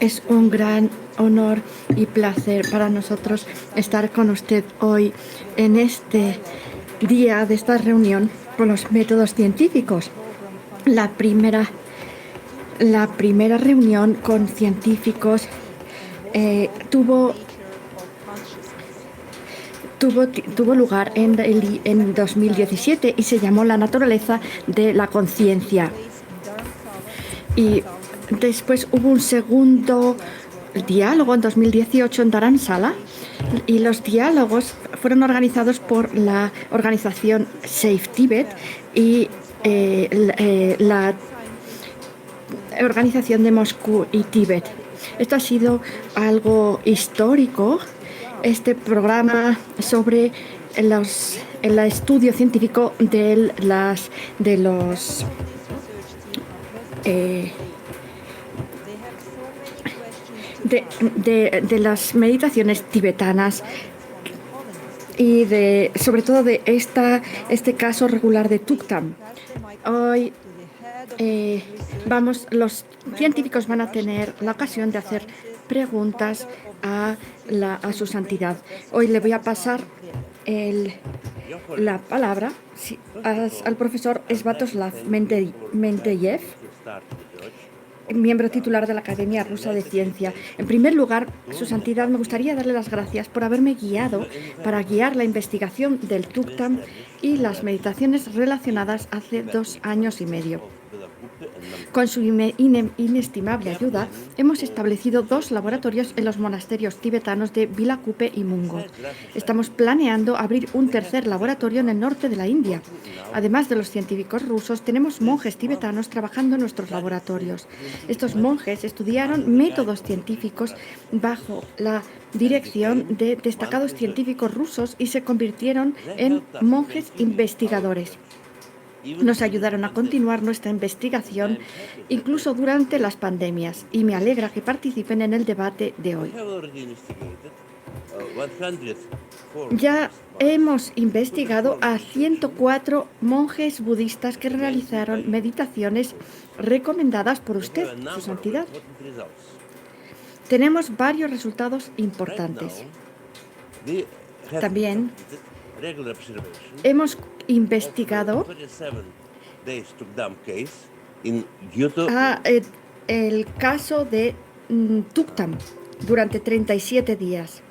Es un gran honor y placer para nosotros estar con usted hoy en este día de esta reunión con los métodos científicos. La primera reunión con científicos tuvo lugar en 2017 y se llamó La naturaleza de la conciencia. Y después hubo un segundo diálogo en 2018 en Dharamsala, y los diálogos fueron organizados por la organización Safe Tibet y la organización de Moscú y Tíbet. Esto ha sido algo histórico, este programa sobre el estudio científico de las meditaciones tibetanas y sobre todo de este caso regular de Tuktam. Hoy los científicos van a tener la ocasión de hacer preguntas a su santidad. Hoy le voy a pasar la palabra al profesor Svatoslav Mendeyev, miembro titular de la Academia Rusa de Ciencia. En primer lugar, Su Santidad, me gustaría darle las gracias por haberme guiado para guiar la investigación del Tuktam y las meditaciones relacionadas hace 2 años y medio. Con su inestimable ayuda, hemos establecido 2 laboratorios en los monasterios tibetanos de Vilakupe y Mungo. Estamos planeando abrir un 3er laboratorio en el norte de la India. Además de los científicos rusos, tenemos monjes tibetanos trabajando en nuestros laboratorios. Estos monjes estudiaron métodos científicos bajo la dirección de destacados científicos rusos y se convirtieron en monjes investigadores. Nos ayudaron a continuar nuestra investigación incluso durante las pandemias, y me alegra que participen en el debate de hoy. Ya hemos investigado a 104 monjes budistas que realizaron meditaciones recomendadas por usted, Su Santidad. Tenemos varios resultados importantes. También hemos investigado el caso de Tuktam durante 37 días.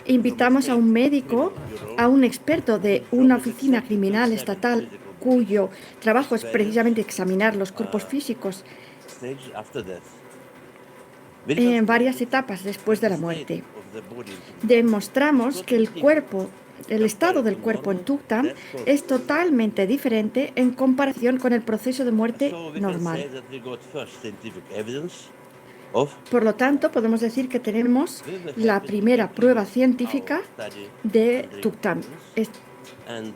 Invitamos a un médico, a un experto de una oficina criminal estatal cuyo trabajo es precisamente examinar los cuerpos físicos en varias etapas después de la muerte. Demostramos que el estado del cuerpo en Tuktam es totalmente diferente en comparación con el proceso de muerte normal. Por lo tanto, podemos decir que tenemos la primera prueba científica de Tuktam.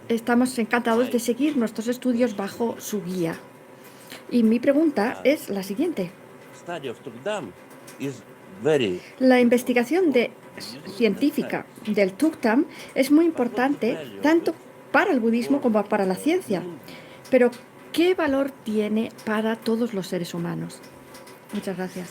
Estamos encantados de seguir nuestros estudios bajo su guía. Y mi pregunta es la siguiente. La investigación científica del Tuktam es muy importante tanto para el budismo como para la ciencia. Pero, ¿qué valor tiene para todos los seres humanos? Muchas gracias.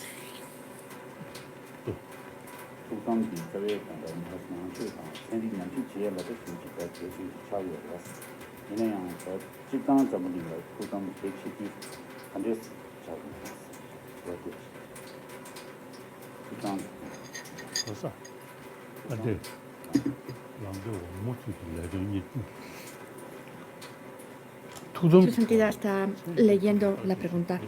Su Santidad está leyendo la pregunta.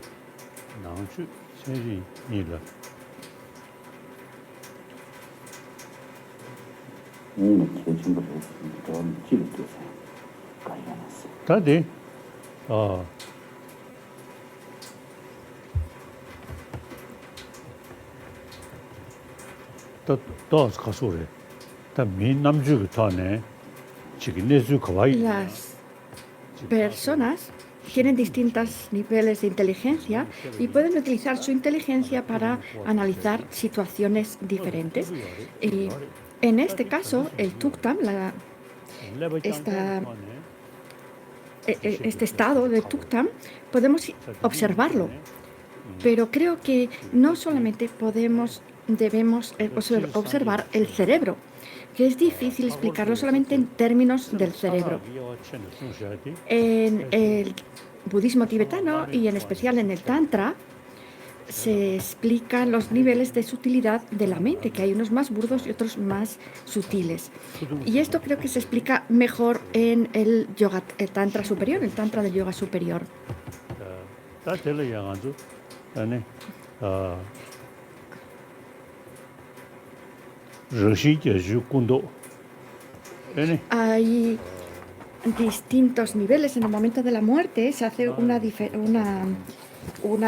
Las personas tienen distintos niveles de inteligencia y pueden utilizar su inteligencia para analizar situaciones diferentes. Y en este caso, el Tuktam, este estado de Tuktam, podemos observarlo. Pero creo que no solamente debemos observar el cerebro, que es difícil explicarlo solamente en términos del cerebro. En el budismo tibetano y en especial en el Tantra se explican los niveles de sutilidad de la mente, que hay unos más burdos y otros más sutiles. Y esto creo que se explica mejor en el yoga, el Tantra superior, el Tantra del yoga superior. Hay distintos niveles. En el momento de la muerte se hace una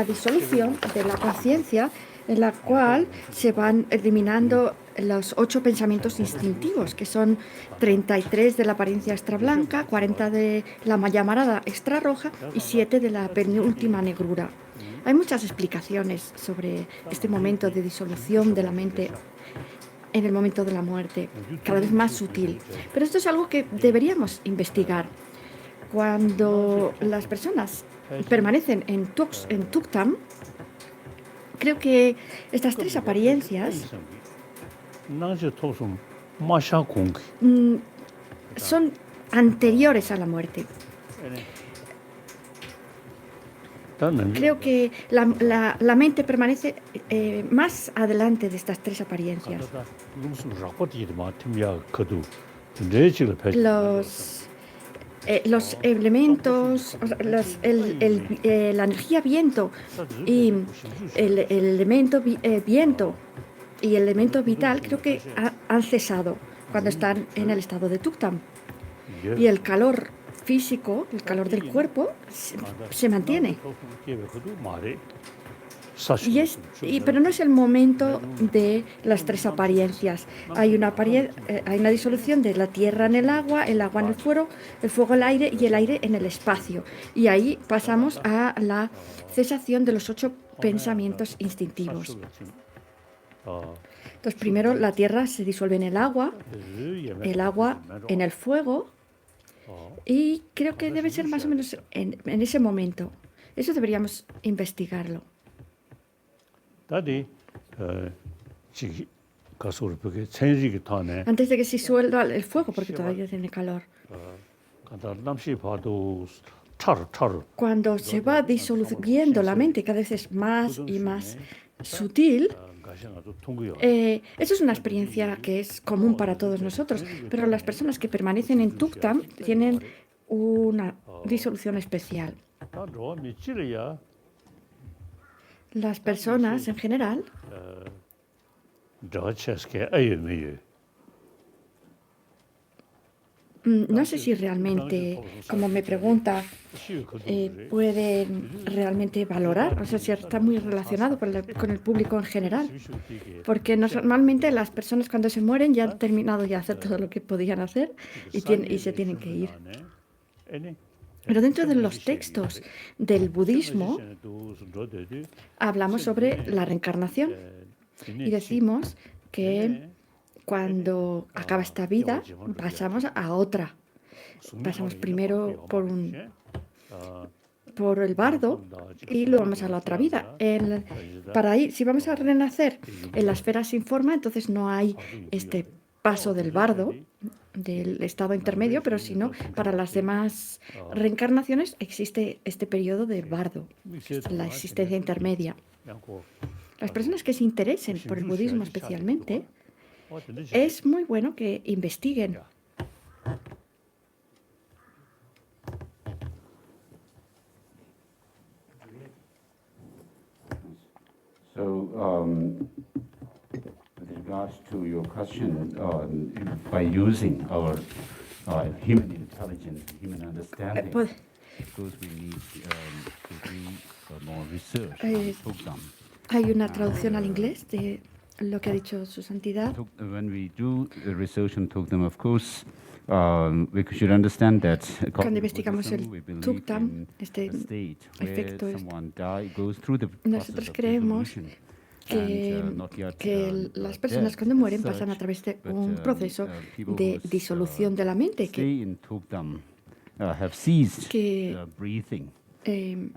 disolución de la conciencia en la cual se van eliminando los 8 pensamientos instintivos, que son 33 de la apariencia extra blanca, 40 de la llamarada extra roja y 7 de la penúltima negrura. Hay muchas explicaciones sobre este momento de disolución de la mente en el momento de la muerte, cada vez más sutil. Pero esto es algo que deberíamos investigar. Cuando las personas permanecen en Tuktam, creo que estas 3 apariencias son anteriores a la muerte. Creo que la mente permanece más adelante de estas 3 apariencias. Los elementos, la energía viento y el elemento viento y el elemento vital creo que han cesado cuando están en el estado de Tuktam. Y el calor físico, el calor del cuerpo, se mantiene. Pero no es el momento de las 3 apariencias. Hay una disolución de la tierra en el agua en el fuego en el aire y el aire en el espacio. Y ahí pasamos a la cesación de los 8 pensamientos instintivos. Entonces, primero la tierra se disuelve en el agua en el fuego, y creo que debe ser más o menos en ese momento. Eso deberíamos investigarlo. Antes de que se disuelva el fuego, porque todavía tiene calor. Cuando se va disolviendo la mente, cada vez es más y más sutil. Eso es una experiencia que es común para todos nosotros, pero las personas que permanecen en Tuktam tienen una disolución especial. Las personas en general no sé si realmente, como me pregunta, pueden realmente valorar, o sea, si está muy relacionado con el público en general, porque normalmente las personas cuando se mueren ya han terminado de hacer todo lo que podían hacer y se tienen que ir. Pero dentro de los textos del budismo hablamos sobre la reencarnación y decimos que cuando acaba esta vida pasamos a otra. Pasamos primero por el bardo y luego vamos a la otra vida. Si vamos a renacer en la esfera sin forma, entonces no hay este paso del bardo, del estado intermedio, pero si no, para las demás reencarnaciones existe este periodo de bardo, la existencia intermedia. Las personas que se interesen por el budismo especialmente, es muy bueno que investiguen. With regards to your question, by using our human intelligence, human understanding, of course we need to do more research on Tuktam. Hay una traducción al inglés de lo que ha dicho su santidad. When we do research on Tuktam, of course, we should understand that cuando investigamos el Tuktam, este efecto, nosotros creemos que las personas cuando mueren pasan a través de un proceso de disolución de la mente. have ceased que breathing. que es un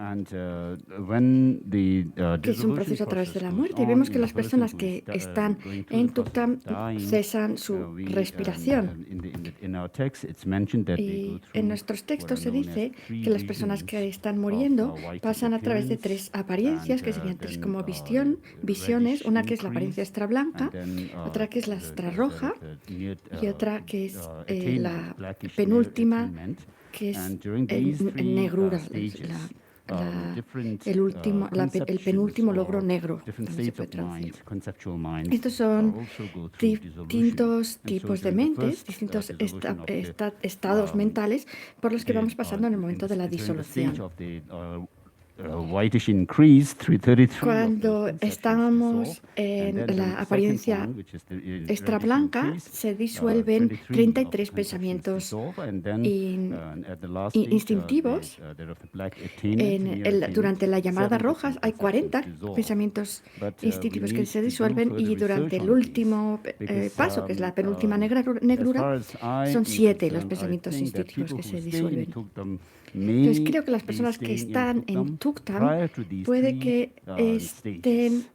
Dissolution proceso a través de la process muerte. goes Vemos on que in a las person personas who que is están going through en the process of Tuktam dying, cesan su respiración. in our text it's mentioned that they go Y through en nuestros what are textos se known as dice three que las personas visions que están of muriendo white pasan a través de appearance, tres apariencias, que serían tres como visiones, reddish una que es la apariencia increase, extra blanca, and then otra que es la extra roja y otra que es la blackish penúltima, attainment. que es And during these en three negrura, stages, el penúltimo logro negro, different también se states puede of traducir. mind, conceptual minds, Estos son also go through dissolution. distintos And so tipos de during the mentes, first, distintos dissolution of the, estados mentales por los que vamos pasando en el in momento the, de la during the stage disolución. of the whitish increase, 333 Cuando of the estamos dissolve, and en then la the second apariencia one, which is the extra reddish blanca, increase, se disuelven 33 33 of pensamientos dissolve, and then at the last stage, instintivos. there of the black attainment, near attainment, Durante la llamada 7 roja hay different 40 conceptions dissolve. pensamientos But, instintivos we que need se to do disuelven further y durante research el on último these, because, paso, que es la penúltima as negrura, far as I son am 7 los concerned, I pensamientos think that instintivos people que who se stay in disuelven. Tuktam Entonces may creo que las be personas que staying están en Tuktam prior to these puede three que estén stages.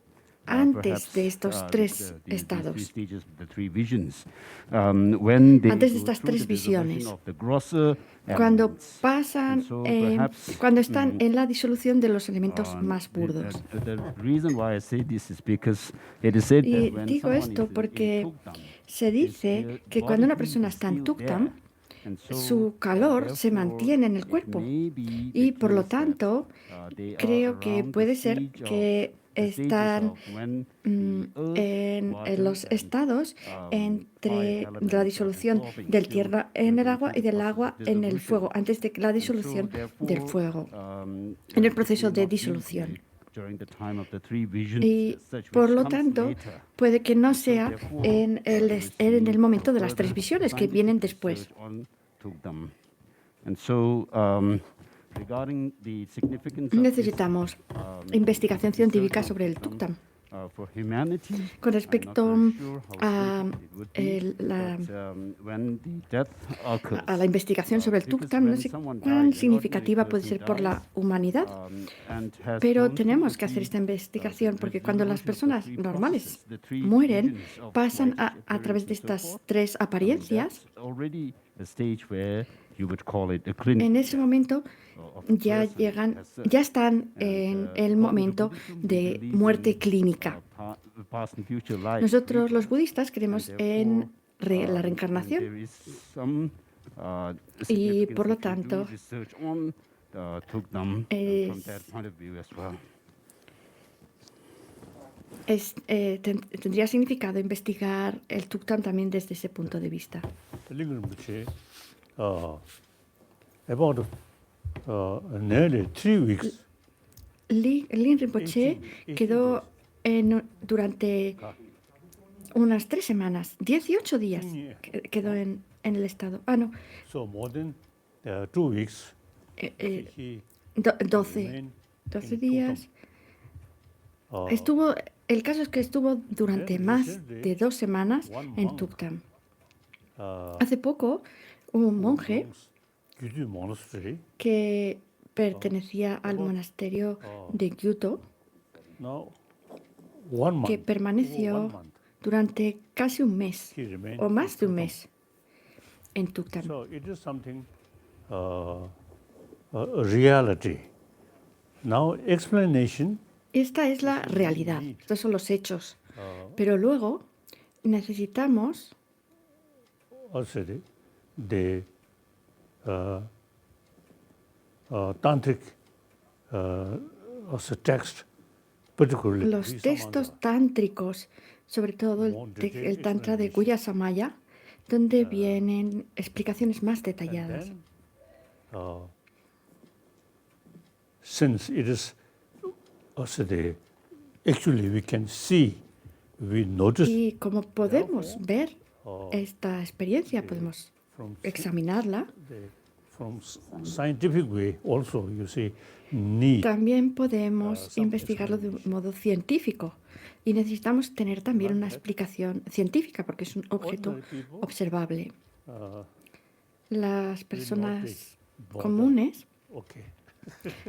antes Perhaps, de estos tres these three estados, stages, the three visions, when they antes de go estas through tres the dissolution visiones. of the grosser Cuando elements. pasan, And so perhaps, cuando están en la disolución de los elementos más burdos. the reason why I say this is because it is said Y that when digo someone esto is in porque Tuktam, se dice que cuando una persona está en Tuktam, su calor se mantiene en el cuerpo y por lo tanto creo que puede ser que están en los estados entre la disolución del tierra en el agua y del agua en el fuego, antes de la disolución del fuego, en el proceso de disolución. Y por lo tanto, puede que no sea en el momento de las tres visiones que vienen después. Necesitamos investigación científica sobre el Tuktam. Con respecto a la investigación sobre el Tuktam, no sé cuán significativa puede ser por la humanidad, pero tenemos que hacer esta investigación porque cuando las personas normales mueren, pasan a través de estas tres apariencias. En ese momento ya están en el momento de muerte clínica. Nosotros los budistas creemos en la reencarnación y por lo tanto tendría significado investigar el Tuktam también desde ese punto de vista. About nearly 3 weeks. Lin Rinpoche quedó durante unas 3 semanas, 18 días quedó en el estado. No. So more than 2 weeks. 12 días. El caso es que estuvo durante más de 2 semanas en Tuktam. Hace poco hubo un monje que pertenecía al monasterio de Gyuto, que permaneció durante casi un mes o más de un mes en Tuktam. So it is something a reality. Now explanation. Esta es la realidad, estos son los hechos. Pero luego necesitamos the tantric text, particularly los textos tántricos, sobre todo el Tantra de Guhya Samaya, donde vienen explicaciones más detalladas. Since it is actually we can see, we notice. Y como podemos ver esta experiencia, podemos examinarla. From scientific way also, you see, también podemos investigarlo de un modo científico y necesitamos tener también una explicación científica porque es un objeto observable. Las personas comunes, Okay.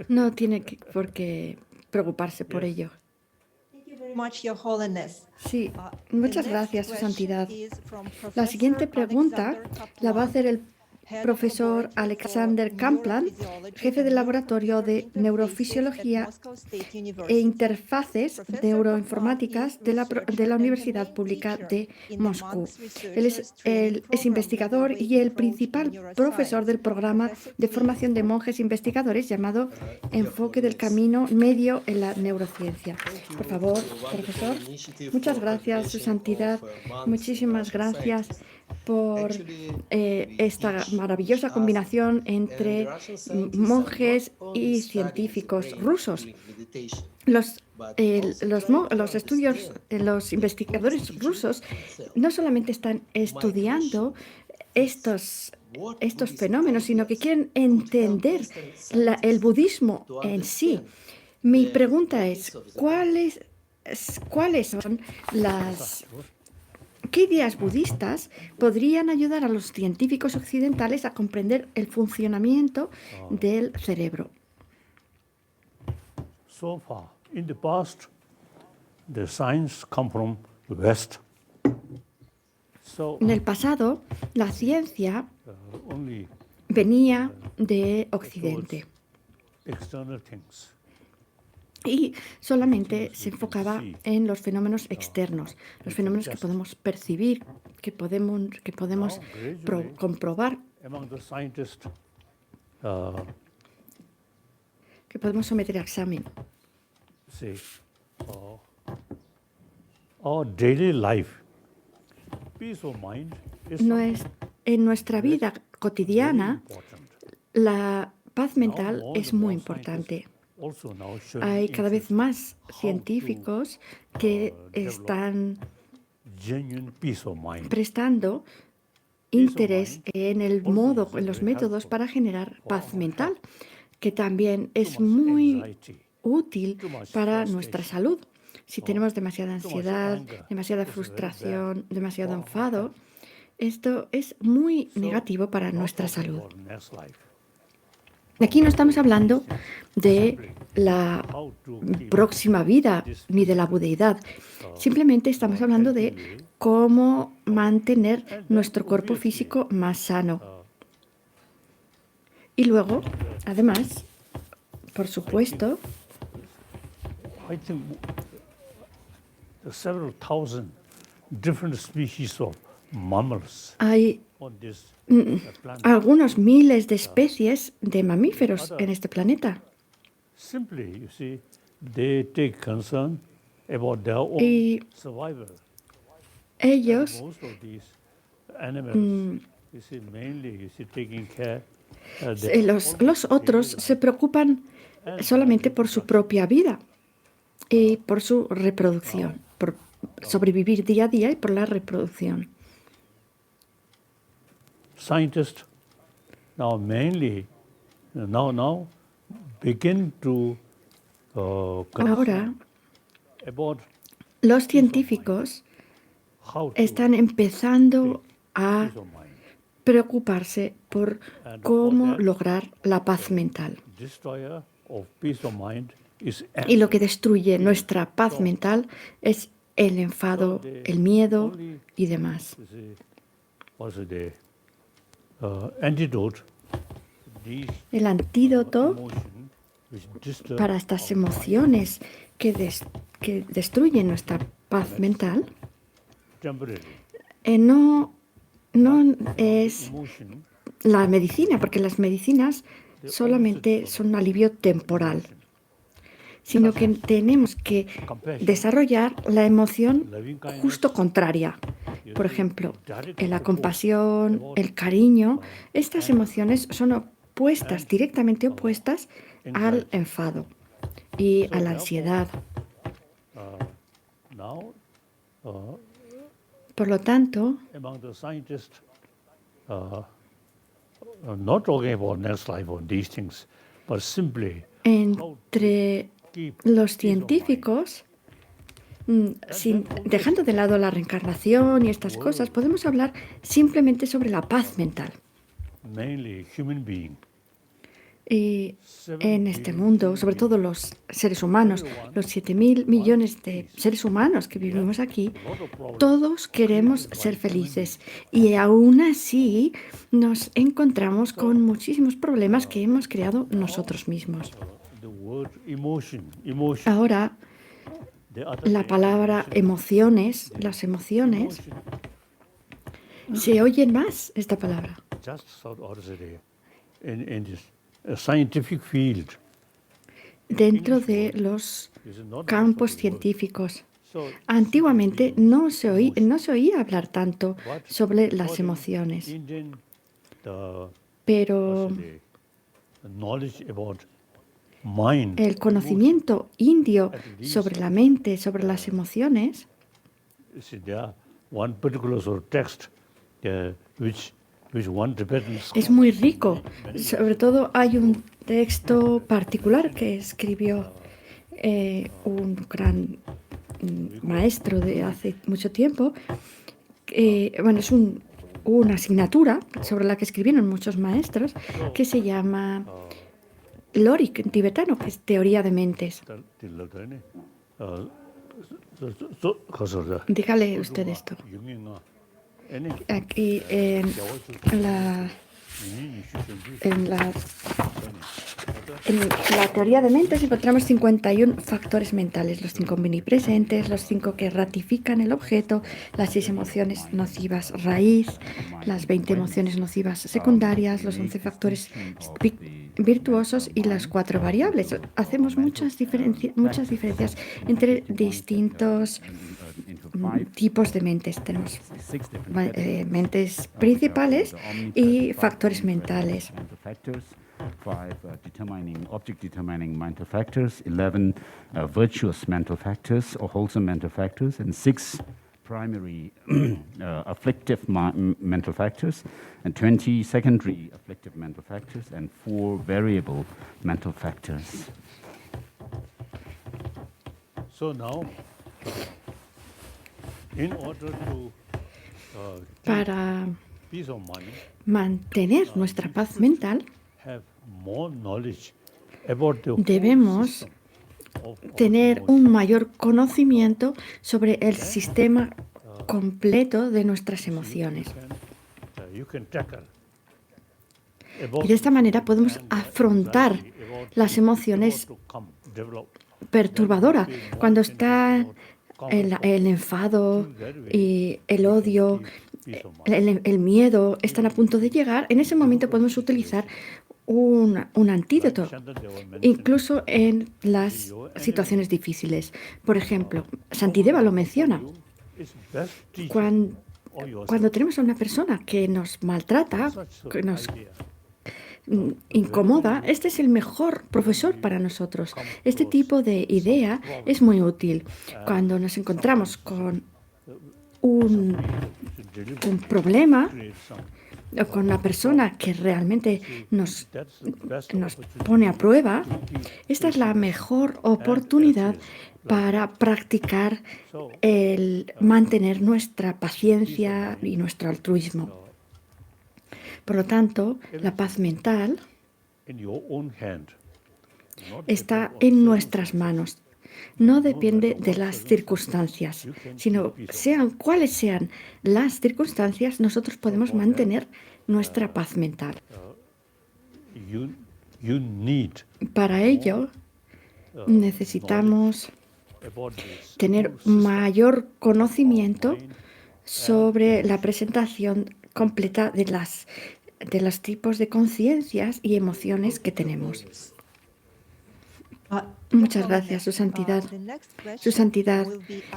no tiene por qué preocuparse por ello. Much, Your Holiness. Sí, The muchas next gracias, Su question Santidad. is from La siguiente Professor pregunta Alexander la va a hacer el Head of profesor Laboratory for Alexander Kaplan, Neurophysiology jefe del and Laboratorio de Neurocomputer Interfaces Neurofisiología at Moscow State e University. Interfaces Professor Neuroinformáticas Kaplan de is la researcher and Universidad the main Pública teacher de in the Moscú. Monks Él Researchers Training es Program with investigador the y el Wave Approach in principal profesor del Neuroscience. programa Professor, de please. formación de monjes investigadores llamado Enfoque del Camino Medio en la Neurociencia. Por favor, profesor. Muchas gracias, Su Santidad. Muchísimas gracias por esta maravillosa combinación entre monjes y científicos rusos. Los estudios, los investigadores rusos no solamente están estudiando estos fenómenos, sino que quieren entender el budismo en sí. Mi pregunta es, ¿cuáles son qué ideas budistas podrían ayudar a los científicos occidentales a comprender el funcionamiento del cerebro? So far, in the past, the science come from the West. So En el pasado, la ciencia only venía de Occidente external things. y solamente se enfocaba en los fenómenos externos, los fenómenos que podemos percibir, que podemos comprobar, Among the scientists, que podemos someter a examen. say, our daily life, peace of mind is En nuestra vida very cotidiana, important. la paz mental Now more es and muy more importante. scientists also now showing Hay cada vez interest más how científicos que develop están genuine peace of mind. prestando interés en el modo, en los métodos para generar paz mental, que también es Too much muy anxiety, útil too much para nuestra frustration. salud. Si tenemos demasiada Too much ansiedad, anger, demasiada this is very frustración, demasiado for our enfado, health. esto es muy So, negativo para not nuestra talking salud. about next life. Aquí no estamos hablando de la How to keep próxima vida this ni de la budeidad. Simplemente estamos hablando de cómo mantener nuestro cuerpo físico más sano. Y luego, además, por supuesto, I think several thousand different species of mammals hay on this planet. algunos miles de especies de mamíferos en este planeta. Simply, you see, they take concern about their own Y survival. ellos Most of these animals, you see, mainly, you see, taking care. los otros se preocupan solamente por su propia vida y por su reproducción, por sobrevivir día a día y por la reproducción. Scientists now mainly now begin to Ahora, about los científicos how to están empezando a peace of mind. preocuparse por cómo lograr la paz mental. Destroyer of peace of mind is Y lo que destruye nuestra paz mental es el enfado, el miedo y demás. you see, also the antidote these El antídoto emotion which disturb para estas emociones que destruyen nuestra paz mental temporarily no es emotion la medicina, porque las medicinas solamente son un alivio temporal, sino que tenemos que desarrollar la emoción justo contraria. Por ejemplo, la compasión, el cariño, estas emociones son opuestas, directamente opuestas al enfado y a la ansiedad. now Por lo tanto, among the scientists not talking about next life or these things but simply entre keep los científicos, dejando de lado la reencarnación y estas cosas, podemos hablar simplemente sobre la paz mental. mainly human being Y en este mundo, sobre todo los seres humanos, los 7.000 millones de seres humanos que vivimos aquí, todos queremos ser felices y aún así nos encontramos con muchísimos problemas que hemos creado nosotros mismos. The word emotion, Ahora, the other la day, palabra emociones, las emociones, se oyen más esta palabra. just sort of today, in this scientific field, Dentro de los this is not campos much of a word. científicos. So, Antiguamente no se oía hablar tanto but sobre las according emociones, Indian, the, pero what's the knowledge about mind, el conocimiento indio sobre la mente, sobre las emociones, see, there one particular sort of text which one Tibetan es muy rico. Sobre todo hay un texto particular que escribió un gran maestro de hace mucho tiempo. Bueno, es una asignatura sobre la que escribieron muchos maestros que se llama Lorik en tibetano, que es teoría de mentes. Dígale usted esto. Aquí en la teoría de mentes encontramos 51 factores mentales, los 5 omnipresentes, los 5 que ratifican el objeto, las 6 emociones nocivas raíz, las 20 emociones nocivas secundarias, los 11 factores virtuosos y las 4 variables. Hacemos muchas diferencias entre distintos tipos de mentes. Tenemos mentes principales y factores mentales. 5 object determining mental factors, 11 virtuous mental factors or wholesome mental factors, and 6 primary afflictive mental factors, and 20 secondary afflictive mental factors, and 4 variable mental factors. So now, in order to Para peace of mind, mantener nuestra paz mental, have more knowledge about the whole debemos system of tener emotion. un mayor conocimiento sobre el sistema completo de nuestras emociones. You can tackle Y de esta manera podemos afrontar las emociones perturbadoras. Cuando está el enfado y el odio, el miedo están a punto de llegar, en ese momento podemos utilizar un antídoto, incluso en las situaciones difíciles. Por ejemplo, Shantideva lo menciona. Cuando tenemos a una persona que nos maltrata, que nos incomoda, este es el mejor profesor para nosotros. Este tipo de idea es muy útil. Cuando nos encontramos con un problema, o con una persona que realmente nos pone a prueba, esta es la mejor oportunidad para practicar el mantener nuestra paciencia y nuestro altruismo. Por lo tanto, la paz mental está en nuestras manos. No depende de las circunstancias, sino sean cuales sean las circunstancias, nosotros podemos mantener nuestra paz mental. Para ello, necesitamos tener mayor conocimiento sobre la presentación completa de los tipos de conciencias y emociones que tenemos. Muchas gracias, Su Santidad. Su Santidad,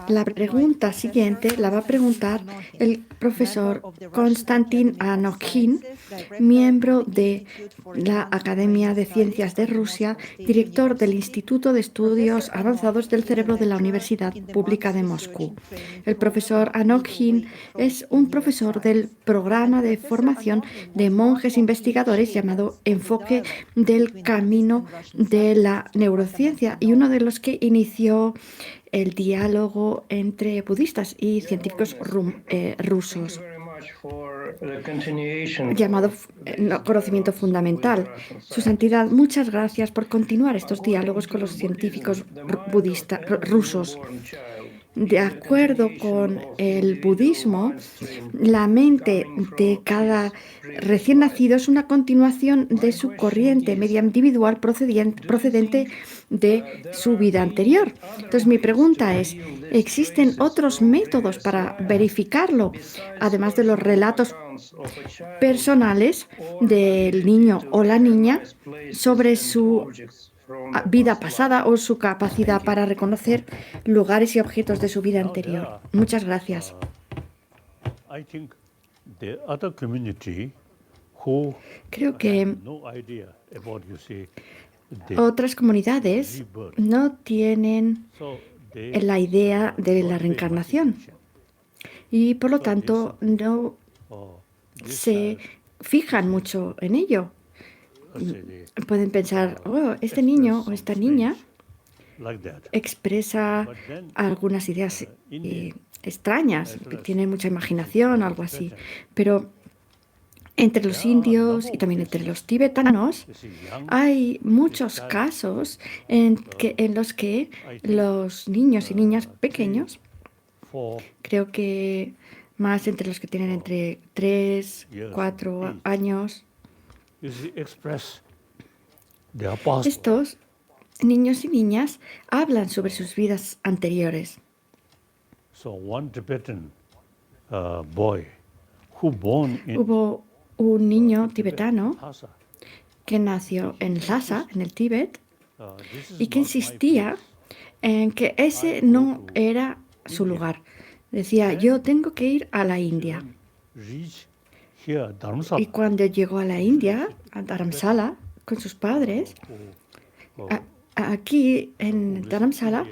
la pregunta siguiente la va a preguntar el profesor Konstantin Anokhin, miembro de la Academia de Ciencias de Rusia, director del Instituto de Estudios Avanzados del Cerebro de la Universidad Pública de Moscú. El profesor Anokhin es un profesor del programa de formación de monjes investigadores llamado Enfoque del Camino de la Neurociencia, y uno de los que inició el diálogo entre budistas y científicos rusos. llamado conocimiento fundamental. Su Santidad, muchas gracias por continuar estos diálogos con los científicos budistas rusos. De acuerdo con el budismo, la mente de cada recién nacido es una continuación de su corriente media individual procedente de su vida anterior. Entonces, mi pregunta es, ¿existen otros métodos para verificarlo, además de los relatos personales del niño o la niña sobre su vida pasada o su capacidad para reconocer lugares y objetos de su vida anterior? Muchas gracias. Creo que otras comunidades no tienen la idea de la reencarnación y por lo tanto no se fijan mucho en ello. Pueden pensar, oh, este niño o esta niña expresa algunas ideas extrañas, tiene mucha imaginación, algo así. Pero entre los indios y también entre los tibetanos hay muchos casos en los que los niños y niñas pequeños, creo que más entre los que tienen entre 3, 4 años, estos niños y niñas hablan sobre sus vidas anteriores. Hubo un niño tibetano que nació en Lhasa, en el Tíbet, y que insistía en que ese no era su lugar. Decía, yo tengo que ir a la India. Y cuando llegó a la India, a Dharamsala, con sus padres, aquí en Dharamsala,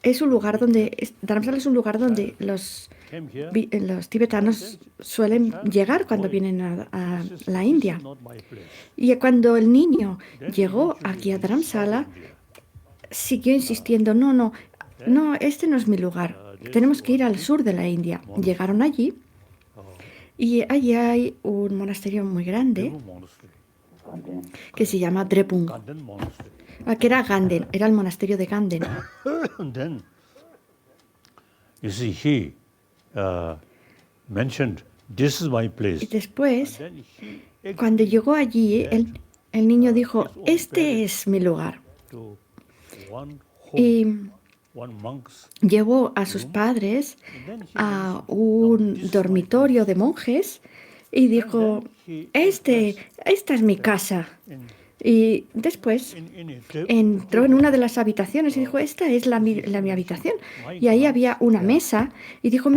es un lugar donde, Dharamsala es un lugar donde los tibetanos suelen llegar cuando vienen a la India. Y cuando el niño llegó aquí a Dharamsala, siguió insistiendo, no, este no es mi lugar. Tenemos que ir al sur de la India. Llegaron allí y allí hay un monasterio muy grande que se llama Drepung, que era Ganden, era el monasterio de Ganden. Y después, cuando llegó allí, el niño dijo, este es mi lugar. Y llevó a sus padres a un dormitorio de monjes y dijo, esta es mi casa. Y después entró en una de las habitaciones y dijo, esta es mi habitación. Y ahí había una mesa y dijo,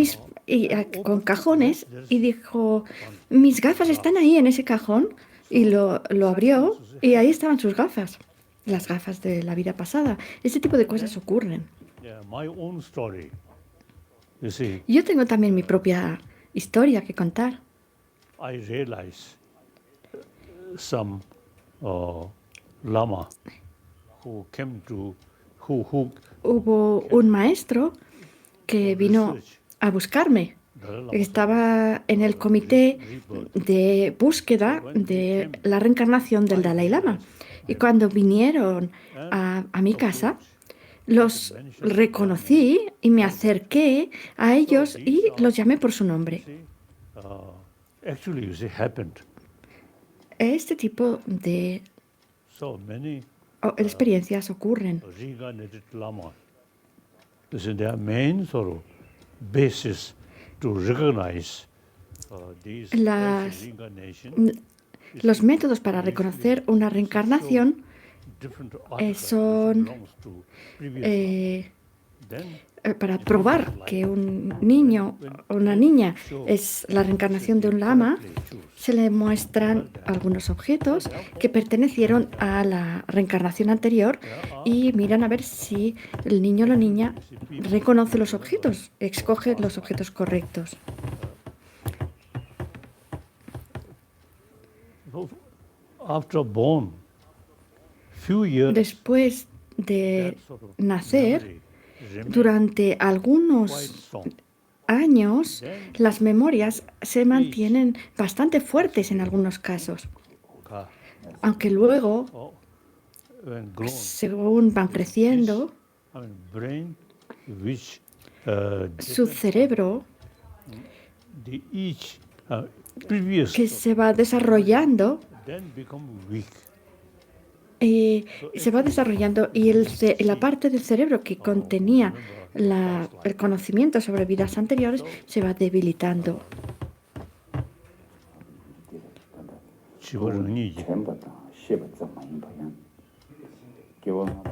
con cajones, y dijo, mis gafas están ahí en ese cajón. Y lo abrió y ahí estaban sus gafas, las gafas de la vida pasada. Ese tipo de cosas ocurren. Yo tengo también mi propia historia que contar. Hubo un maestro que vino a buscarme. Estaba en el comité de búsqueda de la reencarnación del Dalai Lama. Y cuando vinieron a mi casa, los reconocí y me acerqué a ellos y los llamé por su nombre. Este tipo de experiencias ocurren. Los métodos para reconocer una reencarnación son para probar que un niño o una niña es la reencarnación de un lama. Se le muestran algunos objetos que pertenecieron a la reencarnación anterior y miran a ver si el niño o la niña reconoce los objetos, escoge los objetos correctos. Después de nacer, durante algunos años, las memorias se mantienen bastante fuertes en algunos casos, ka aunque luego, oh, when grown según van creciendo, I mean brain which su cerebro, the each previous que se va desarrollando, then become weak. se va desarrollando y la parte del cerebro que contenía el conocimiento sobre vidas anteriores se va debilitando. 지버릉이 전부 다 씹어서 많이 봐요. 기원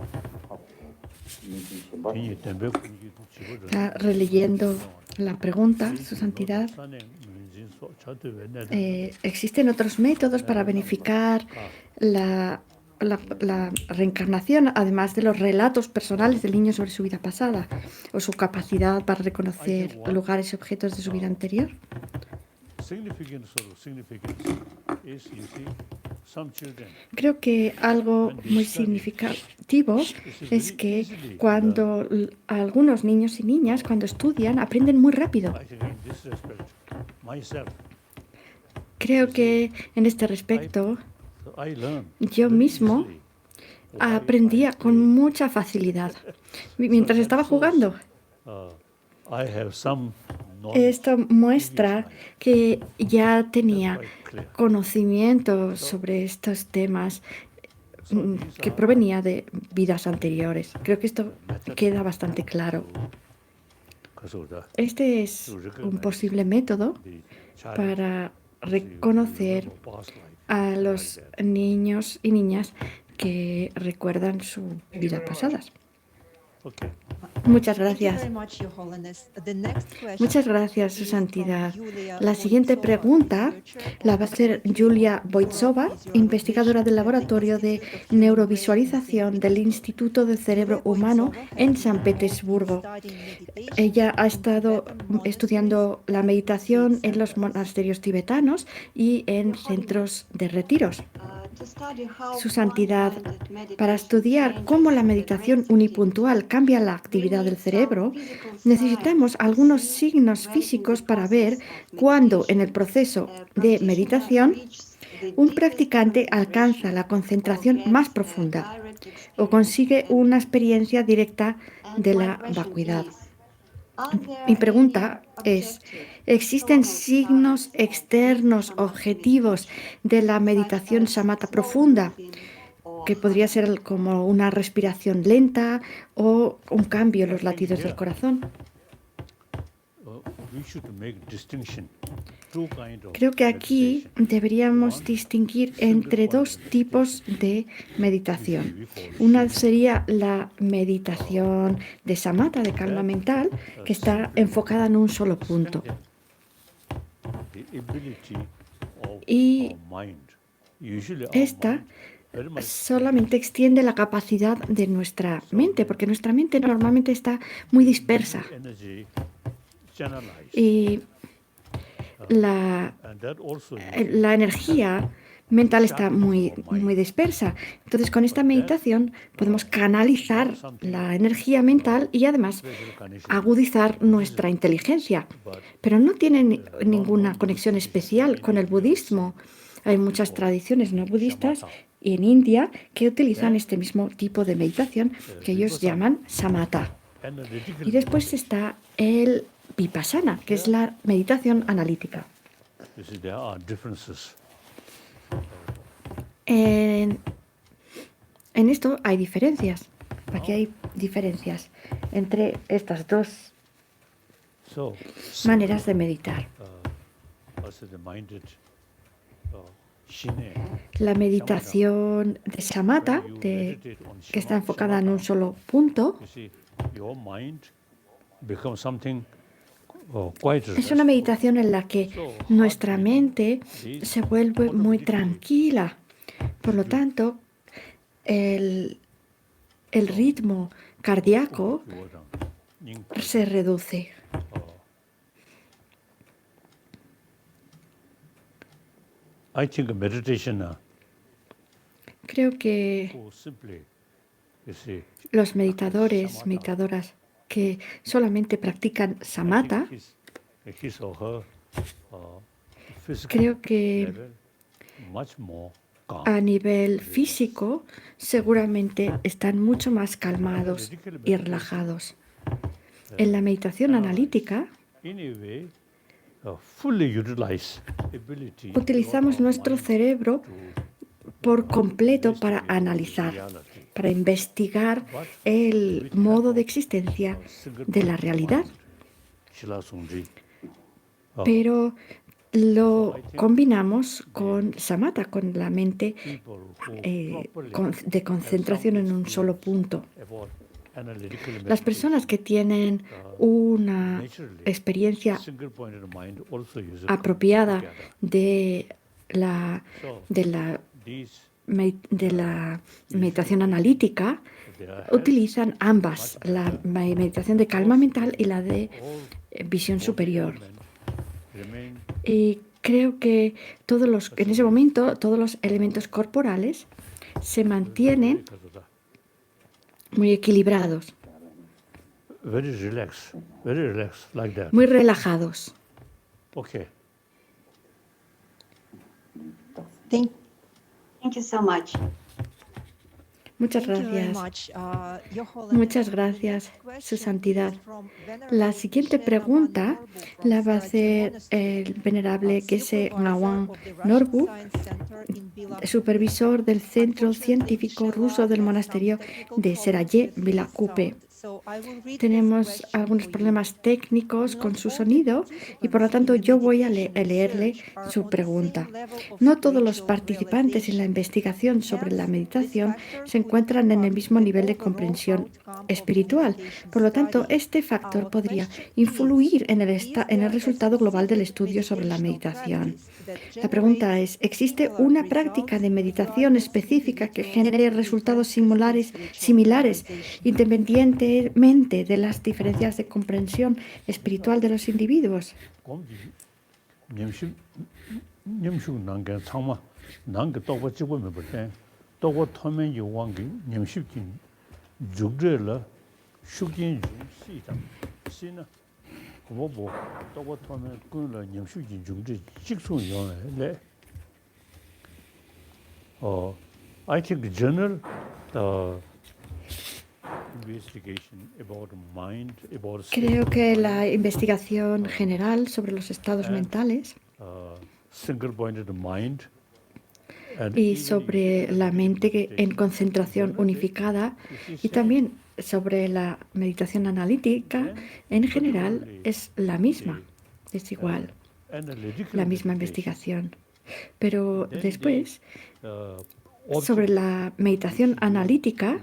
괜히 덤벼kun기 지버릉 Está releyendo la pregunta, Su Santidad. 산에 문진소 저도 왜내 ¿Existen otros métodos para verificar la reencarnación, además de los relatos personales del niño sobre su vida pasada o su capacidad para reconocer lugares y objetos de su vida anterior? significance is you see some children Creo que algo muy significativo es que cuando algunos niños y niñas, cuando estudian, aprenden muy rápido. I think in this respect myself Creo que en este respecto I learn yo mismo aprendía con mucha facilidad mientras estaba jugando. I have some knowledge Esto muestra que ya tenía conocimiento sobre estos temas que provenía de vidas anteriores. Creo que esto queda bastante claro. 가서다 Este es un posible método para reconocer a los niños y niñas que recuerdan su vida pasadas. Okay. Muchas Thank you gracias. very much, Your Holiness. The next question Muchas gracias, Su is from Santidad. Yulia La siguiente Voitsova, pregunta researcher la of va a hacer the Yulia Institute Voitsova, of investigadora del Visualization Laboratorio at the de Institute of Human Brain in Neurovisualización St. del Petersburg. Instituto del Cerebro Yulia Humano Voitsova has en been San involved in Petersburgo. studying meditation Ella ha in estado Tibetan monasteries estudiando la and meditación retreat en los centers. monasterios tibetanos y en centros de retiros. Su Santidad, para estudiar cómo la meditación unipuntual cambia la actividad del cerebro, necesitamos algunos signos físicos para ver cuándo en el proceso de meditación un practicante alcanza la concentración más profunda o consigue una experiencia directa de la vacuidad. Mi pregunta es, ¿existen signos externos objetivos de la meditación samatha profunda, que podría ser como una respiración lenta o un cambio en los latidos del corazón? We should make distinction two kind of Creo que aquí deberíamos distinguir entre dos tipos de meditación. Una sería la meditación de samatha, de calma mental, que está enfocada en un solo punto. the ability of Y our mind. Usually our esta mind very much solamente extiende la capacidad de nuestra mente, porque nuestra mente normalmente está muy dispersa energy channelized. y la And that also la energía mental está muy dispersa. Entonces, con esta meditación podemos canalizar la energía mental y además special connection. agudizar nuestra inteligencia. Pero no tiene ninguna conexión especial con el budismo. Hay muchas tradiciones no budistas en India que utilizan este mismo tipo de meditación que ellos llaman samatha. Analytical Y después está el vipassana, que es la meditación analítica. you see, there are differences. En esto hay diferencias. Aquí hay diferencias entre estas dos So maneras de meditar. also the minded shine La meditación de samatha, que está enfocada en un solo punto, you see your mind becomes something quite es una meditación en la que nuestra mente se vuelve muy tranquila. Por lo tanto, el ritmo cardíaco se reduce. I think meditation Creo que simply you see los meditadores, meditadoras que solamente practican samatha, his or her physical Creo que level much more calm. a nivel físico seguramente están mucho más calmados y relajados. En la meditación analítica In a way, fully utilize ability utilizamos of nuestro mind cerebro to por completo para investigate analizar, reality. para investigar But el with modo help de of, existencia single de la point realidad, mind, Shila Tsungji, pero lo combinamos con samatha, con la mente people who properly de concentración en un solo punto. about analytical Las personas que tienen meditation, una naturally, experiencia single pointed mind also use it apropiada together. de la, So de la, these de la meditación analítica, they are utilizan ambas, la meditación de calma mental y la de all visión body superior. element remain Y creo que en ese momento todos los elementos corporales se mantienen muy equilibrados, very relaxed like that. muy relajados. Okay. Thank you so much. Muchas Thank you very gracias. much, Your Holiness. Muchas The gracias, next Su question Santidad. is from La Venerable siguiente Geshe pregunta Rawan Norbu from la va a Sarajevo hacer el Monastery, venerable Geshe supervisor Rawan of the Russian Norbu, Science Center in Bila supervisor del Centro Unfortunately, Científico Geshe-la Ruso del has some monasterio technical de problems Seraye, with his Vilacupe. sound, so I will read his Tenemos question algunos for you. problemas técnicos con Not su all the sonido y por lo participants tanto in the yo voy a meditation leerle research are su on the same pregunta. level of No todos los spiritual participantes en la realization. investigación sobre la Hence, this meditación factor se could encuentran en el impact mismo the nivel de overall comprensión outcome of the espiritual. meditation Por lo tanto, study. este factor Our podría question influir en is en el there a resultado global del specific estudio sobre la meditational meditación. practice that La pregunta generates es, ¿existe similar una práctica de results meditación regardless específica que individuals' genere resultados differences in spiritual similares, realization? independientemente de las diferencias de comprensión espiritual de los individuos? Nyamshuk nangan tsangma nanga tokpa chikwa me barte tokpa thomen yu wangi nyamshuk kin jugre la shukin jung si tam si na kubo bo tokpa thomen kun la nyamshuk kin jugre chiksun yon le I think general investigation about mind, about Creo que la investigación general sobre los estados mentales single-pointed mind y sobre la mente en concentración unificada y también sobre la meditación analítica en general es la misma, es igual, la misma investigación. Pero después, sobre la meditación analítica,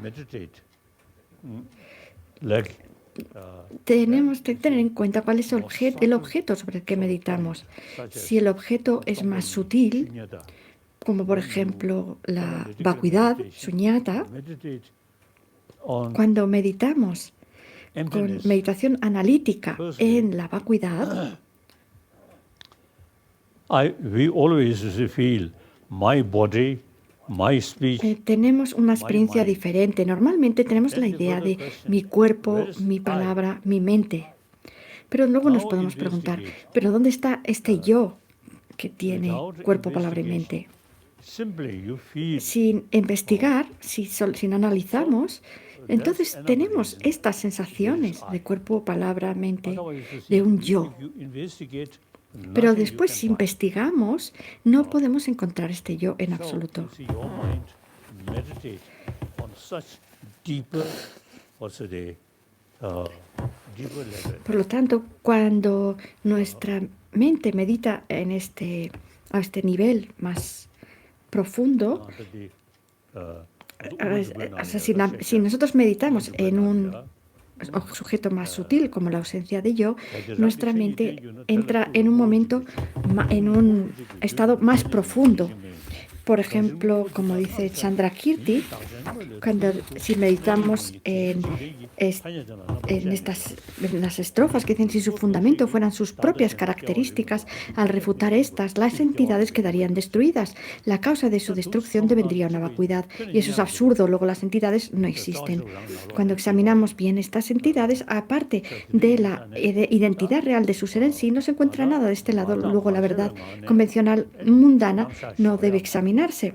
tenemos que tener en cuenta cuál es el objeto sobre el que meditamos. Si el objeto es más sutil, como por ejemplo la vacuidad, suñata, cuando meditamos con meditación analítica en la vacuidad, we always feel my body, my speech. Tenemos una experiencia diferente. Normalmente tenemos la idea de mi cuerpo, mi palabra, mi mente. Pero luego nos podemos preguntar, ¿pero dónde está este yo que tiene cuerpo, palabra y mente? Sin investigar, sin analizamos, entonces tenemos estas sensaciones de cuerpo, palabra, mente, de un yo. Pero después, si investigamos, no podemos encontrar este yo en absoluto. Por lo tanto, cuando nuestra mente medita a este nivel más profundo, si nosotros meditamos en un sujeto más sutil como la ausencia de yo, nuestra mente entra en un estado más profundo Por ejemplo, como dice Chandrakirti, si meditamos en las estrofas que dicen si su fundamento fueran sus propias características, al refutar estas, las entidades quedarían destruidas. La causa de su destrucción devendría una vacuidad, y eso es absurdo, luego las entidades no existen. Cuando examinamos bien estas entidades, aparte de la identidad real de su ser en sí, no se encuentra nada de este lado. Luego la verdad convencional mundana no debe examinarse.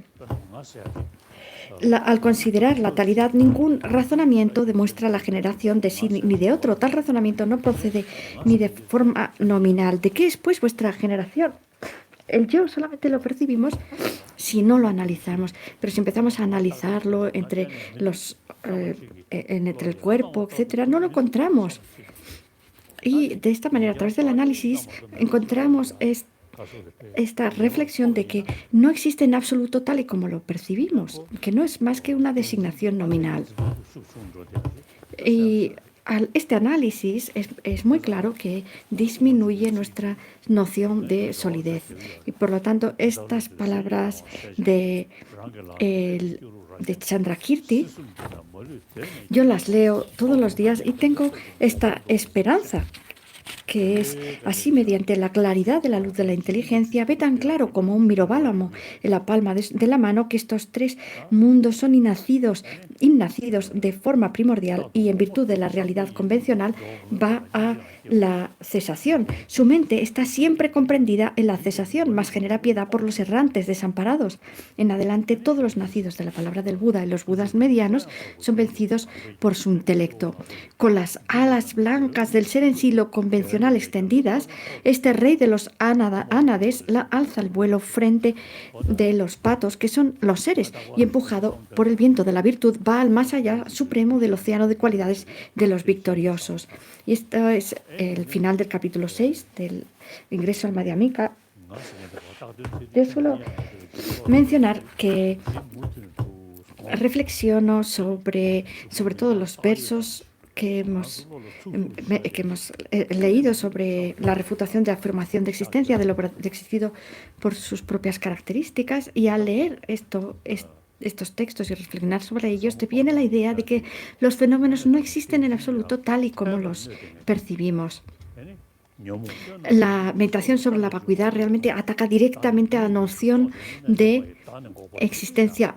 Al considerar la talidad, ningún razonamiento demuestra la generación de sí ni de otro. Tal razonamiento no procede ni de forma nominal. ¿De qué es, pues, vuestra generación? El yo solamente lo percibimos si no lo analizamos, pero si empezamos a analizarlo entre el cuerpo, etcétera, no lo encontramos. Y de esta manera, a través del análisis, encontramos esta reflexión de que no existe en absoluto tal y como lo percibimos, que no es más que una designación nominal. Y este análisis es muy claro que disminuye nuestra noción de solidez. Y por lo tanto, estas palabras de Chandrakirti, yo las leo todos los días y tengo esta esperanza, que es así: mediante la claridad de la luz de la inteligencia, ve tan claro como un mirobálamo en la palma de la mano que estos tres mundos son innacidos de forma primordial, y en virtud de la realidad convencional va a la cesación. Su mente está siempre comprendida en la cesación, mas genera piedad por los errantes desamparados. En adelante, todos los nacidos de la palabra del Buda y los Budas medianos son vencidos por su intelecto. Con las alas blancas del ser en sí lo convencional extendidas, este rey de los ánades la alza al vuelo frente de los patos, que son los seres, y empujado por el viento de la virtud va al más allá supremo del océano de cualidades de los victoriosos. Y esto es el final del capítulo 6 del ingreso al Madhyamika. Yo suelo mencionar que reflexiono sobre todos los versos que hemos leído sobre la refutación de la afirmación de existencia de lo existido por sus propias características, y al leer estos textos y reflexionar sobre ellos, te viene la idea de que los fenómenos no existen en absoluto tal y como los percibimos. La meditación sobre la vacuidad realmente ataca directamente a la noción de existencia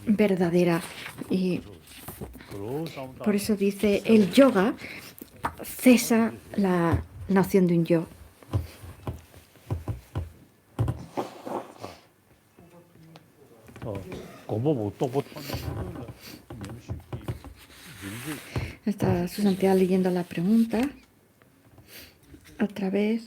verdadera, y por eso dice: el yoga cesa la noción de un yo. Está su santidad leyendo la pregunta a través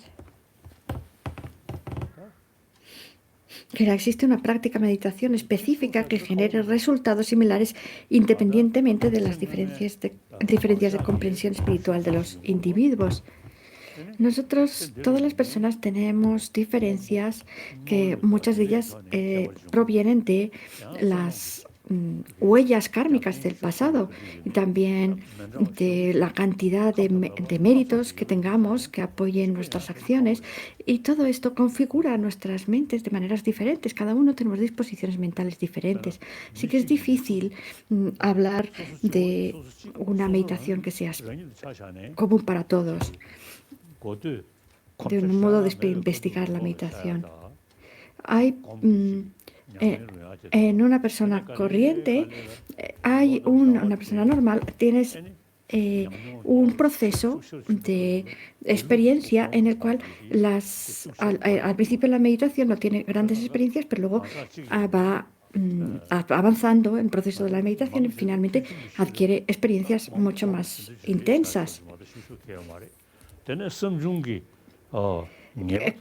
que existe una práctica de meditación específica que genere resultados similares independientemente de las diferencias de comprensión espiritual de los individuos. Nosotros, todas las personas, tenemos diferencias que muchas de ellas provienen de las huellas kármicas del pasado, y también de la cantidad de méritos que tengamos que apoyen nuestras acciones, y todo esto configura nuestras mentes de maneras diferentes. Cada uno tenemos disposiciones mentales diferentes, así que es difícil hablar de una meditación que sea común para todos, de un modo de investigar la meditación. Hay en una persona corriente, hay una persona normal, tienes un proceso de experiencia en el cual al principio la meditación no tiene grandes experiencias, pero luego va avanzando en el proceso de la meditación y finalmente adquiere experiencias mucho más intensas.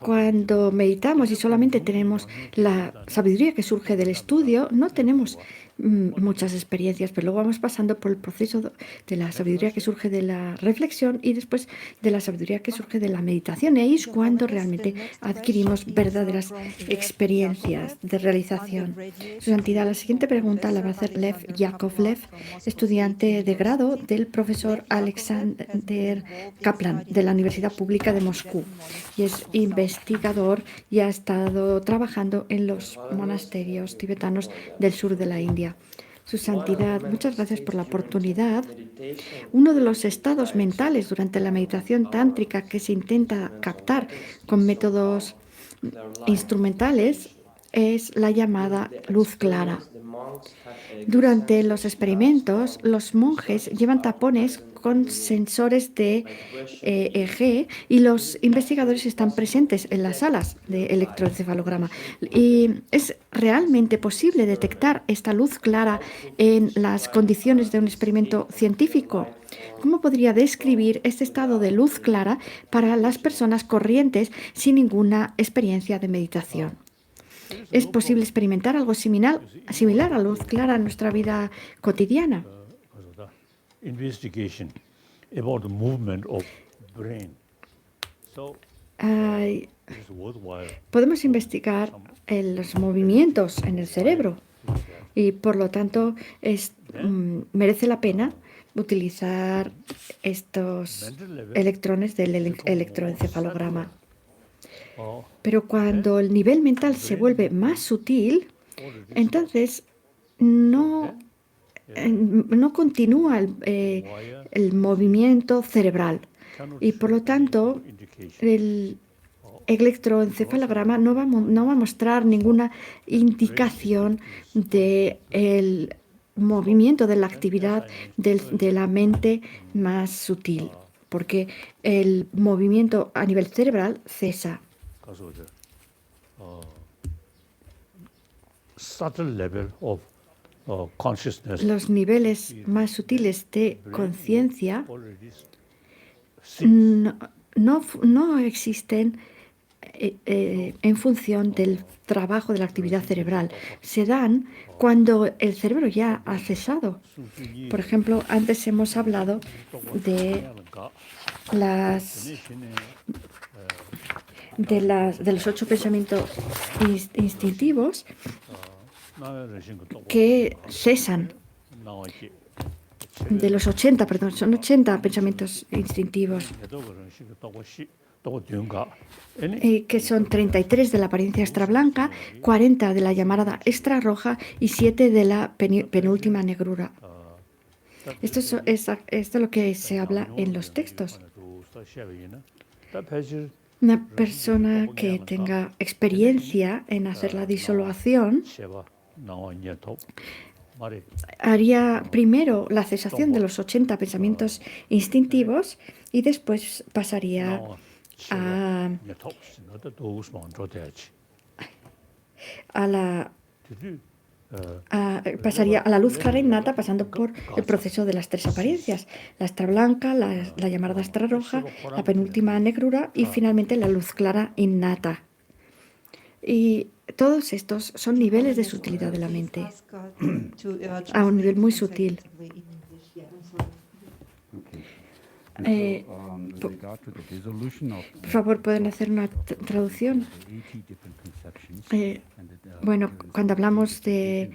Cuando meditamos y solamente tenemos la sabiduría que surge del estudio, no tenemos muchas experiencias, pero luego vamos pasando por el proceso de la sabiduría que surge de la reflexión y después de la sabiduría que surge de la meditación. Y ahí es cuando realmente adquirimos verdaderas experiencias de realización. Su Santidad, la siguiente pregunta la va a hacer Lev Yakovlev, estudiante de grado del profesor Alexander Kaplan de la Universidad Pública de Moscú, y es investigador y ha estado trabajando en los monasterios tibetanos del sur de la India. Su Santidad, muchas gracias por la oportunidad. Uno de los estados mentales durante la meditación tántrica que se intenta captar con métodos instrumentales es la llamada luz clara. Durante los experimentos, los monjes llevan tapones con sensores de EEG y los investigadores están presentes en las salas de electroencefalograma. ¿Y es realmente posible detectar esta luz clara en las condiciones de un experimento científico? ¿Cómo podría describir este estado de luz clara para las personas corrientes sin ninguna experiencia de meditación? ¿Es posible experimentar algo similar a luz clara en nuestra vida cotidiana? Investigation about the movement of brain. So it's worthwhile. Podemos investigar los movimientos en el cerebro y por lo tanto merece la pena utilizar estos electrones del electroencefalograma. Pero cuando el nivel mental se vuelve más sutil, entonces no continúa el movimiento cerebral y por lo tanto el electroencefalograma no va a mostrar ninguna indicación del movimiento, de la actividad de la mente más sutil, porque el movimiento a nivel cerebral cesa. Subtle level of consciousness. Los niveles más sutiles de conciencia no existen en función del trabajo de la actividad cerebral. Se dan cuando el cerebro ya ha cesado. Por ejemplo, antes hemos hablado de los 8 pensamientos instintivos que cesan. De los 80, perdón, son 80 pensamientos instintivos, que son 33 de la apariencia extrablanca, 40 de la llamarada extrarroja y 7 de la penúltima negrura. Esto es lo que se habla en los textos. Una persona que tenga experiencia en hacer la disolución haría primero la cesación de los 80 pensamientos instintivos y después pasaría a la luz clara innata, pasando por el proceso de las 3 apariencias: la extrablanca, la llamarada extrarroja, la penúltima negrura y finalmente la luz clara innata. Y todos estos son niveles de sutilidad de la mente, a un nivel muy sutil. Por favor, ¿pueden hacer una traducción? Bueno, cuando hablamos del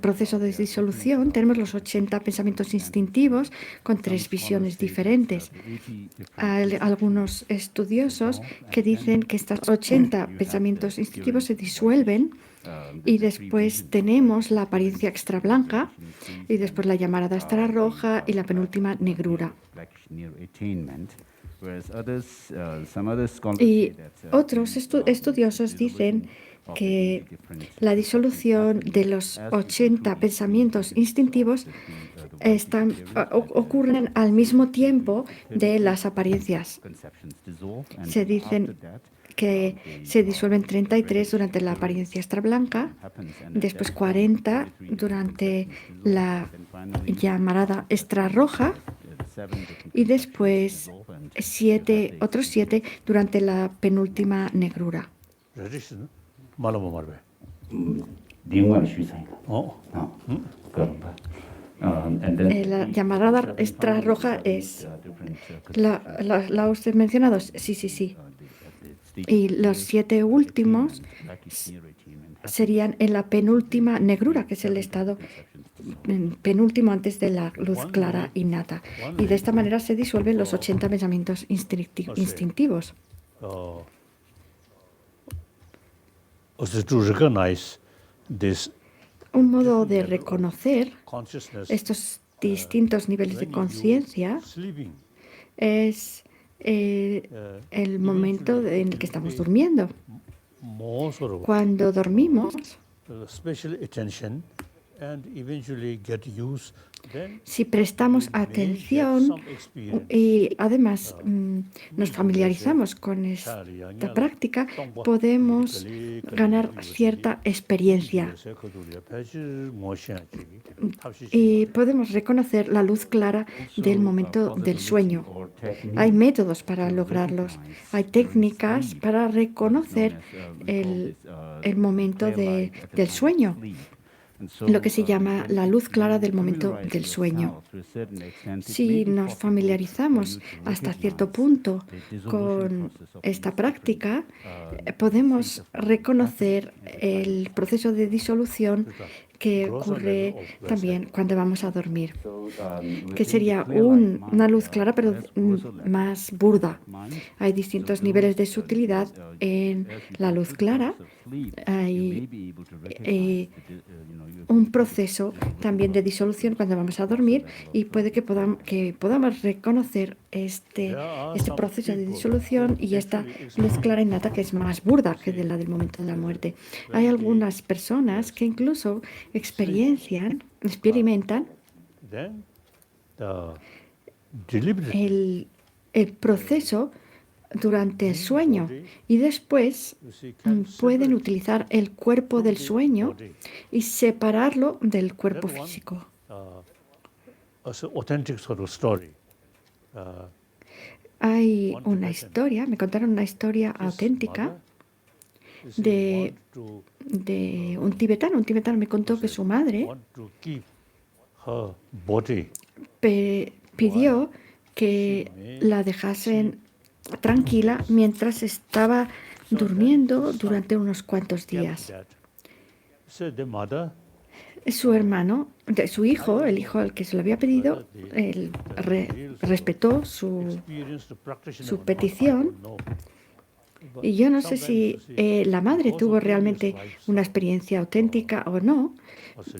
proceso de disolución, tenemos los 80 pensamientos instintivos con 3 visiones diferentes. Hay algunos estudiosos que dicen que estos 80 pensamientos instintivos se disuelven y después tenemos la apariencia extrablanca y después la llamarada extrarroja y la penúltima negrura. Y otros estudiosos dicen que la disolución de los 80 pensamientos instintivos ocurren al mismo tiempo de las apariencias. Se dicen que se disuelven 33 durante la apariencia extrablanca, después 40 durante la llamarada extrarroja y después otros 7 durante la penúltima negrura. La llamarada extrarroja es la usted mencionado. Sí, sí, sí. Y los 7 últimos serían en la penúltima negrura, que es el estado penúltimo antes de la luz clara innata. Y de esta manera se disuelven los 80 pensamientos instintivos. Un modo de reconocer estos distintos niveles de conciencia es el momento en el que estamos durmiendo. Cuando dormimos, si prestamos atención y además nos familiarizamos con esta práctica, podemos ganar cierta experiencia y podemos reconocer la luz clara del momento del sueño. Hay métodos para lograrlos, hay técnicas para reconocer el momento del sueño, lo que se llama la luz clara del momento del sueño. Si nos familiarizamos hasta cierto punto con esta práctica, podemos reconocer el proceso de disolución que ocurre también cuando vamos a dormir, que sería una luz clara pero más burda. Hay distintos niveles de sutilidad en la luz clara. Hay un proceso también de disolución cuando vamos a dormir y puede que podamos reconocer este proceso de disolución y esta luz clara innata que es más burda que la del momento de la muerte. Hay algunas personas que incluso experimentan el proceso durante el sueño y después pueden utilizar el cuerpo del sueño y separarlo del cuerpo físico. Hay una historia, me contaron una historia auténtica de un tibetano. Un tibetano me contó que su madre pidió que la dejasen tranquila mientras estaba durmiendo durante unos cuantos días. Su hermano, su hijo, el hijo al que se lo había pedido, él respetó su petición. Y yo no sé si la madre tuvo realmente una experiencia auténtica o no,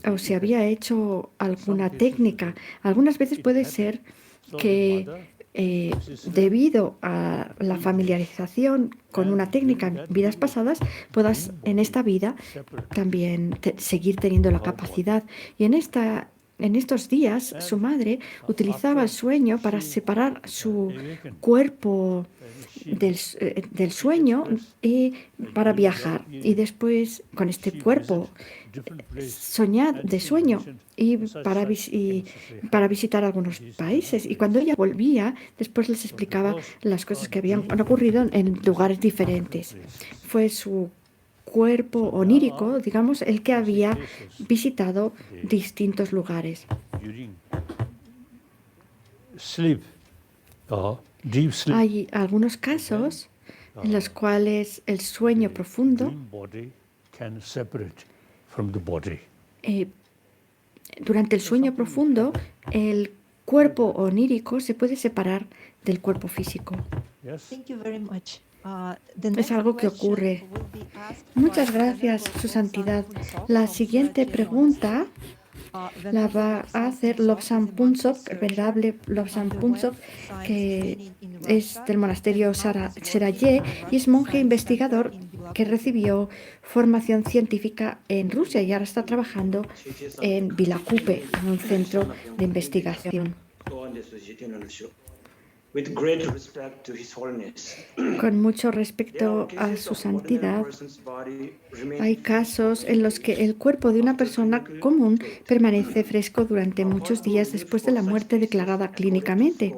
o si había hecho alguna técnica. Algunas veces puede ser que debido a la familiarización con una técnica en vidas pasadas, puedas en esta vida también seguir teniendo la capacidad. Y en estos días, su madre utilizaba el sueño para separar su cuerpo del sueño y para viajar. Y después, con este cuerpo soñar de sueño y para visitar algunos países. Y cuando ella volvía, después les explicaba las cosas que habían ocurrido en lugares diferentes. Fue su cuerpo onírico, digamos, el que había visitado distintos lugares. Hay algunos casos en los cuales el sueño profundo durante el sueño profundo, el cuerpo onírico se puede separar del cuerpo físico. Es algo que ocurre. Muchas gracias, Su Santidad. La siguiente pregunta la va a hacer Lobsang Phuntsok, el venerable Lobsang Phuntsok, que es del monasterio Serayé y es monje investigador que recibió formación científica en Rusia y ahora está trabajando en Vilacupe, en un centro de investigación. Con mucho respeto a su santidad, hay casos en los que el cuerpo de una persona común permanece fresco durante muchos días después de la muerte declarada clínicamente.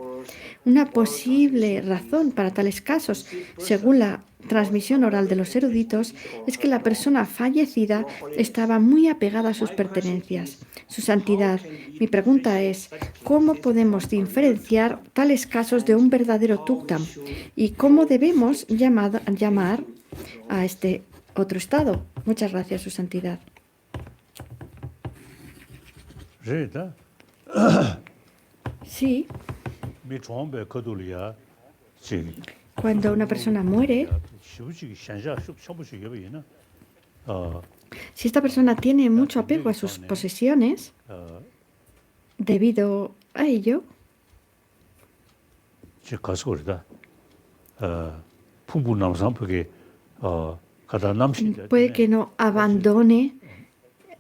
Una posible razón para tales casos, según la transmisión oral de los eruditos es que la persona fallecida estaba muy apegada a sus pertenencias. Su santidad, mi pregunta es, ¿cómo podemos diferenciar tales casos de un verdadero tuktam? ¿Y cómo debemos llamar a este otro estado? Muchas gracias, Su Santidad. Sí. Cuando una persona muere, si esta persona tiene mucho apego a sus posesiones, debido a ello, puede que no abandone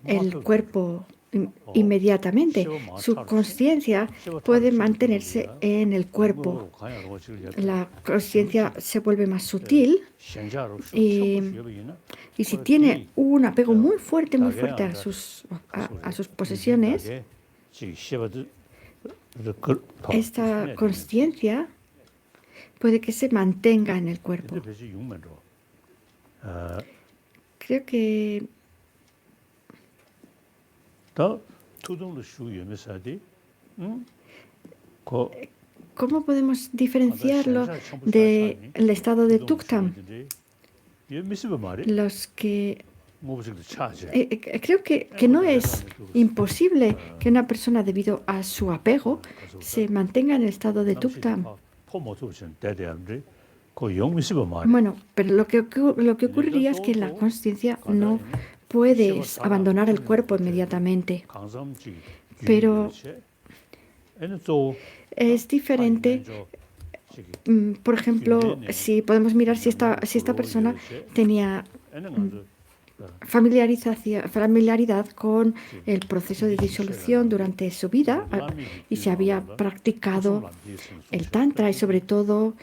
el cuerpo inmediatamente. Su conciencia puede mantenerse en el cuerpo. La conciencia se vuelve más sutil y si tiene un apego muy fuerte a sus posesiones, esta conciencia puede que se mantenga en el cuerpo. Creo que ¿cómo podemos diferenciarlo del estado de tuktam? Creo que no es imposible que una persona, debido a su apego, se mantenga en el estado de tuktam. Bueno, pero lo que ocurriría es que la conciencia no puede abandonar el cuerpo inmediatamente. Pero es diferente. Por ejemplo, si podemos mirar si esta persona tenía familiaridad con el proceso de disolución durante su vida y se había practicado el tantra y sobre todo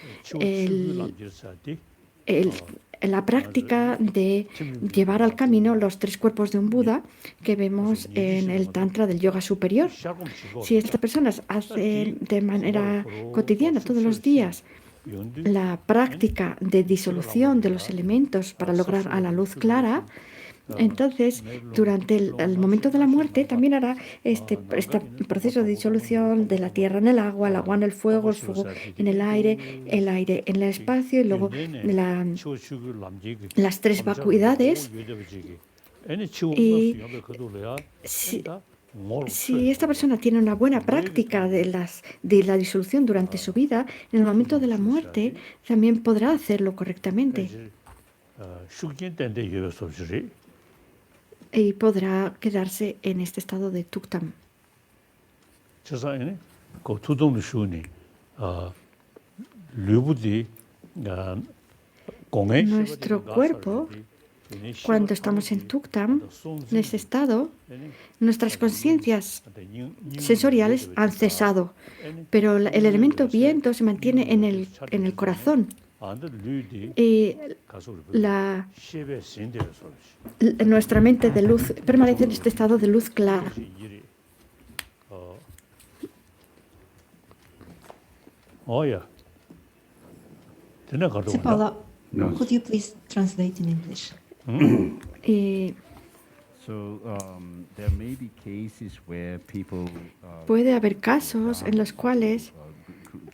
la práctica de llevar al camino los 3 cuerpos de un Buda que vemos en el tantra del yoga superior. Si estas personas hacen de manera cotidiana, todos los días, la práctica de disolución de los elementos para lograr a la luz clara, entonces durante el momento de la muerte también hará este proceso de disolución de la tierra en el agua en el fuego en el aire en el espacio y luego las 3 vacuidades. Y si esta persona tiene una buena práctica de la disolución durante su vida, en el momento de la muerte también podrá hacerlo correctamente. Y podrá quedarse en este estado de tuktam. Nuestro cuerpo, cuando estamos en tuktam, en ese estado, nuestras conciencias sensoriales han cesado, pero el elemento viento se mantiene en el corazón. Y nuestra mente de luz permanece en este estado de luz clara. Paula, could you please translate in English? Puede haber casos en los cuales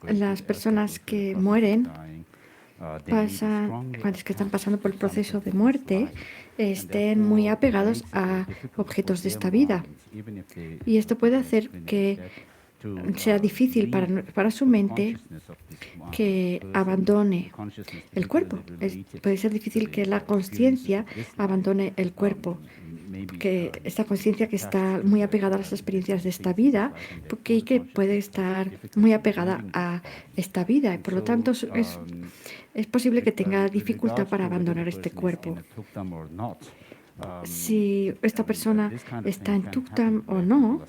las personas que mueren cuando están pasando por el proceso de muerte, estén muy apegados a objetos de esta vida. Y esto puede hacer que sea difícil para su mente que abandone el cuerpo. Puede ser difícil que la conciencia abandone el cuerpo, que esta conciencia que está muy apegada a las experiencias de esta vida, y que puede estar muy apegada a esta vida, y por lo tanto es posible que tenga dificultad para abandonar este cuerpo. Si esta persona está en tuktam o no,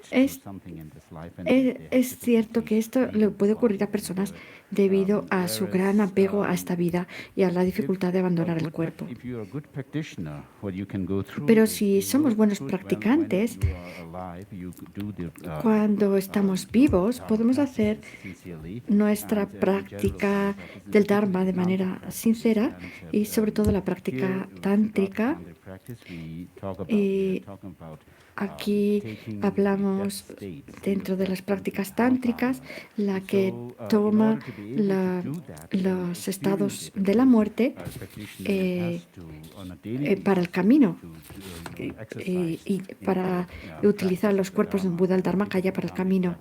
es cierto que esto le puede ocurrir a personas debido a su gran apego a esta vida y a la dificultad de abandonar el cuerpo. Pero si somos buenos practicantes, cuando estamos vivos, podemos hacer nuestra práctica del Dharma de manera sincera y sobre todo la práctica tántrica. Y aquí hablamos dentro de las prácticas tántricas, la que toma los estados de la muerte para el camino y para utilizar los cuerpos de Buda, el Dharmakaya, para el camino.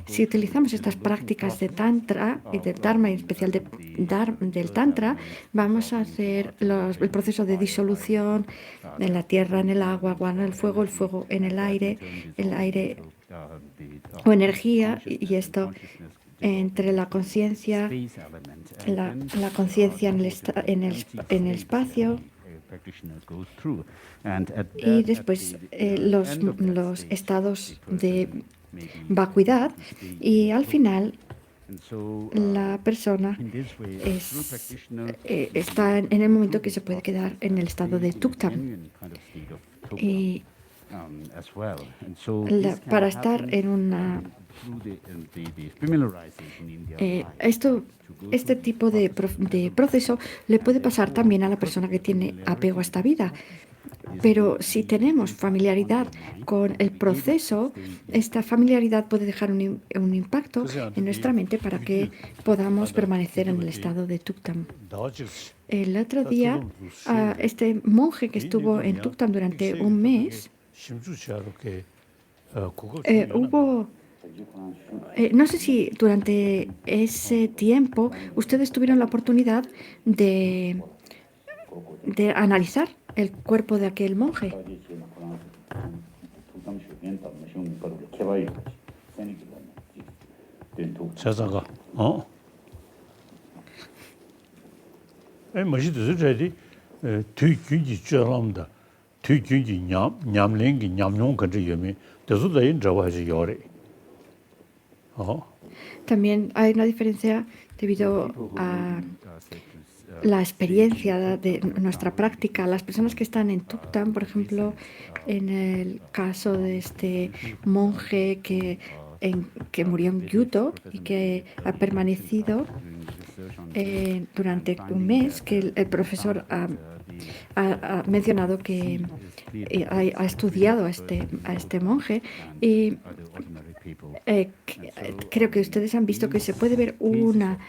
Si utilizamos estas prácticas de Tantra y del Dharma, en especial del Tantra, vamos a hacer el proceso de disolución en la tierra, en el agua en el fuego en el aire o energía, y esto entre la conciencia, la conciencia en el espacio. Y después los estados de vacuidad, y al final la persona está en el momento que se puede quedar en el estado de Tuktam. Y para estar en una... este tipo de proceso le puede pasar también a la persona que tiene apego a esta vida. Pero si tenemos familiaridad con el proceso, esta familiaridad puede dejar un impacto en nuestra mente para que podamos permanecer en el estado de Tuktam. El otro día, este monje que estuvo en Tuktam durante un mes, no sé si durante ese tiempo ustedes tuvieron la oportunidad de analizar el cuerpo de aquel monje. También hay una diferencia debido a la experiencia de nuestra práctica. Las personas que están en Tuktam, por ejemplo, en el caso de este monje que murió en Gyuto y que ha permanecido durante un mes, que el profesor ha mencionado que ha estudiado a este monje, y creo que ustedes han visto que se puede ver una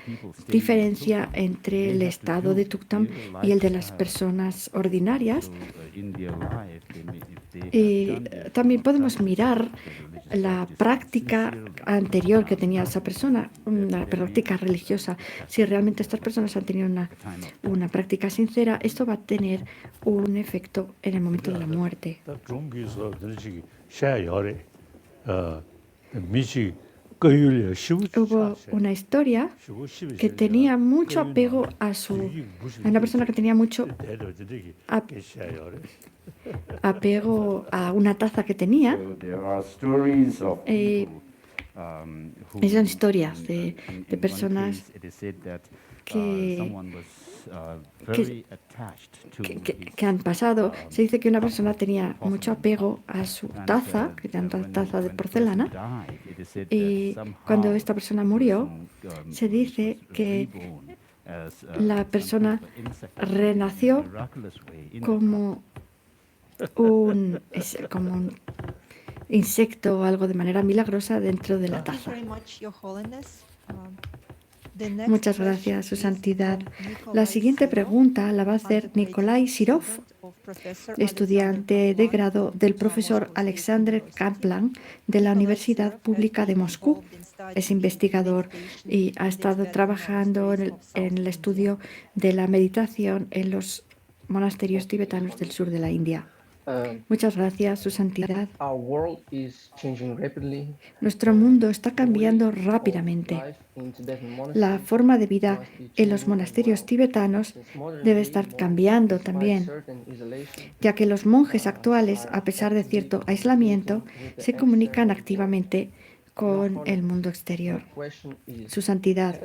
diferencia entre el estado de Tuktam y el de las personas ordinarias. Y también podemos mirar la práctica anterior que tenía esa persona, una práctica religiosa. Si realmente estas personas han tenido una práctica sincera, esto va a tener un efecto en el momento de la muerte. Hubo una historia que tenía mucho apego a una persona que tenía mucho apego a una taza que tenía. Son historias de personas que han pasado. Se dice que una persona tenía mucho apego a su taza, que era una taza de porcelana, y cuando esta persona murió, se dice que la persona renació como un insecto o algo de manera milagrosa dentro de la taza. Muchas gracias, Su Santidad. La siguiente pregunta la va a hacer Nikolai Sirov, estudiante de grado del profesor Alexander Kaplan de la Universidad Pública de Moscú. Es investigador y ha estado trabajando en el estudio de la meditación en los monasterios tibetanos del sur de la India. Muchas gracias, Su Santidad. Nuestro mundo está cambiando rápidamente. La forma de vida en los monasterios tibetanos debe estar cambiando también, ya que los monjes actuales, a pesar de cierto aislamiento, se comunican activamente con el mundo exterior. Su santidad.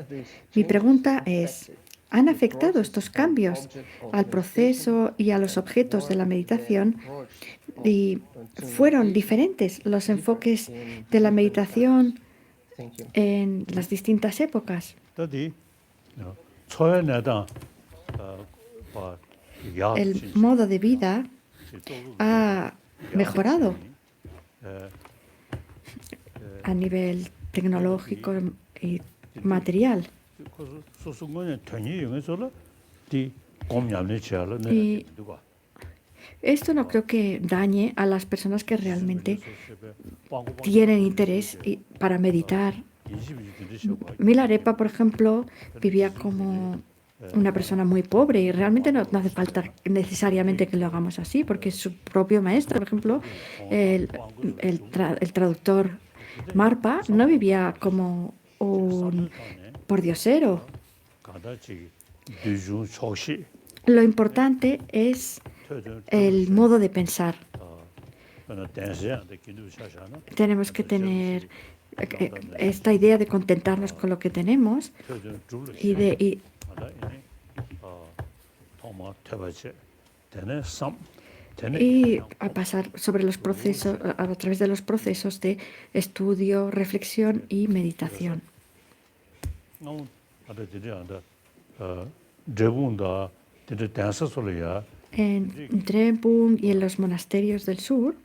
Mi pregunta es, ¿han afectado estos cambios al proceso y a los objetos de la meditación? ¿Y fueron diferentes los enfoques de la meditación en las distintas épocas? El modo de vida ha mejorado a nivel tecnológico y material. Y esto no creo que dañe a las personas que realmente tienen interés para meditar. Milarepa, por ejemplo, vivía como una persona muy pobre y realmente no hace falta necesariamente que lo hagamos así, porque su propio maestro, por ejemplo, el traductor Marpa, no vivía como un pordiosero. Lo importante es el modo de pensar. Tenemos que tener esta idea de contentarnos con lo que tenemos y a pasar sobre los procesos, a través de los procesos de estudio, reflexión y meditación. En Drebung y en los monasterios del sur,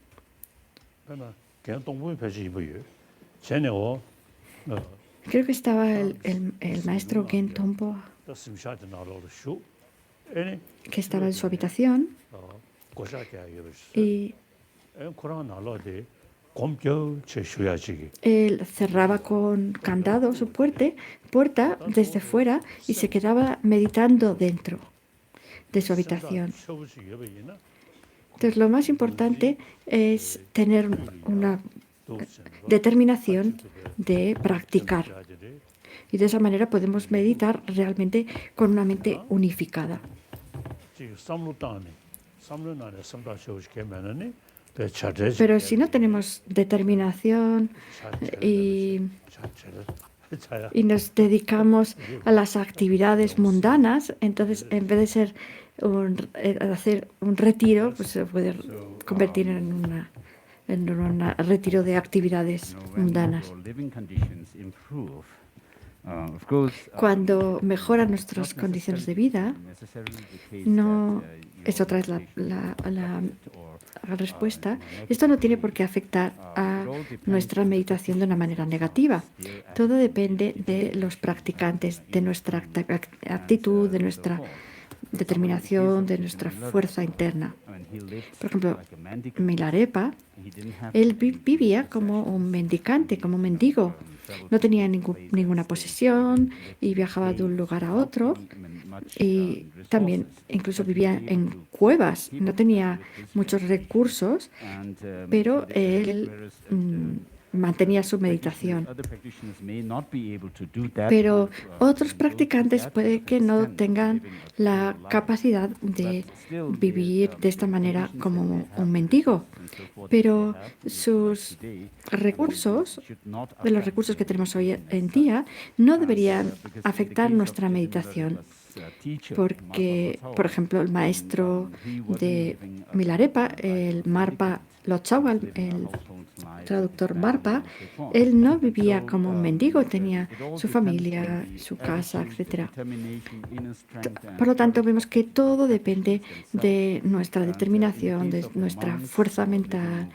creo que estaba el maestro Gen Tompo, que estaba en su habitación y él cerraba con candado su puerta desde fuera y se quedaba meditando dentro de su habitación. Entonces, lo más importante es tener una determinación de practicar. Y de esa manera podemos meditar realmente con una mente unificada. Pero si no tenemos determinación y nos dedicamos a las actividades mundanas, entonces en vez de ser hacer un retiro, pues se puede convertir en un retiro de actividades mundanas. Cuando mejoran nuestras condiciones de vida, es otra vez la respuesta, esto no tiene por qué afectar a nuestra meditación de una manera negativa. Todo depende de los practicantes, de nuestra actitud, de nuestra determinación, de nuestra fuerza interna. Por ejemplo, Milarepa, él vivía como un mendicante, como un mendigo. No tenía ninguna posesión y viajaba de un lugar a otro. Y también incluso vivía en cuevas. No tenía muchos recursos, pero él mantenía su meditación. Pero otros practicantes puede que no tengan la capacidad de vivir de esta manera como un mendigo. Pero sus recursos, de los recursos que tenemos hoy en día, no deberían afectar nuestra meditación. Porque, por ejemplo, el maestro de Milarepa, el Marpa Lotsawa, el traductor Marpa, él no vivía como un mendigo, tenía su familia, su casa, etc. Por lo tanto, vemos que todo depende de nuestra determinación, de nuestra fuerza mental.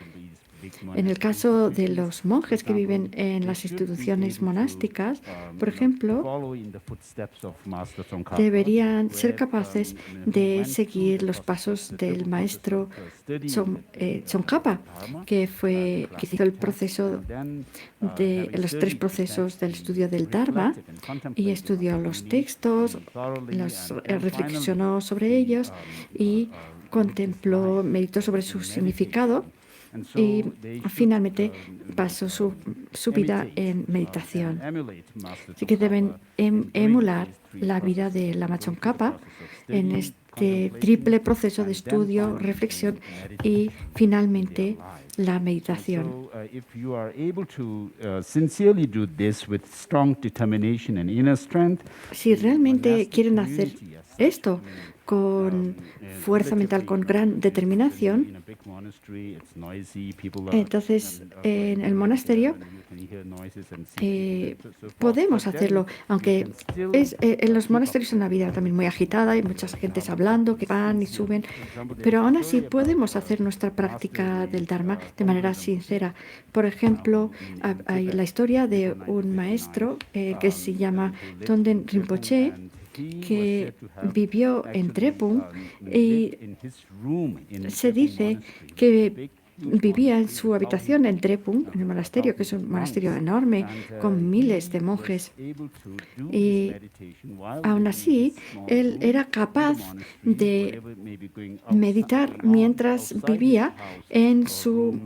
En el caso de los monjes que viven en las instituciones monásticas, por ejemplo, deberían ser capaces de seguir los pasos del maestro Tsongkhapa, que hizo el proceso de los 3 procesos del estudio del Dharma y estudió los textos, reflexionó sobre ellos y contempló, meditó sobre su significado. Y finalmente pasó su vida en meditación. Así que deben emular la vida de Lama Tsongkhapa en triple proceso de estudio, reflexión y finalmente la meditación. Si realmente quieren hacer esto con fuerza mental, con gran determinación, entonces en el monasterio podemos hacerlo, aunque en los monasterios es una vida también muy agitada, hay muchas gentes hablando, que van y suben, pero aún así podemos hacer nuestra práctica del Dharma de manera sincera. Por ejemplo, hay la historia de un maestro que se llama Tongden Rinpoche, que vivió en Drepung y se dice que vivía en su habitación en Drepung, en el monasterio, que es un monasterio enorme, con miles de monjes. Y aún así, él era capaz de meditar mientras vivía en su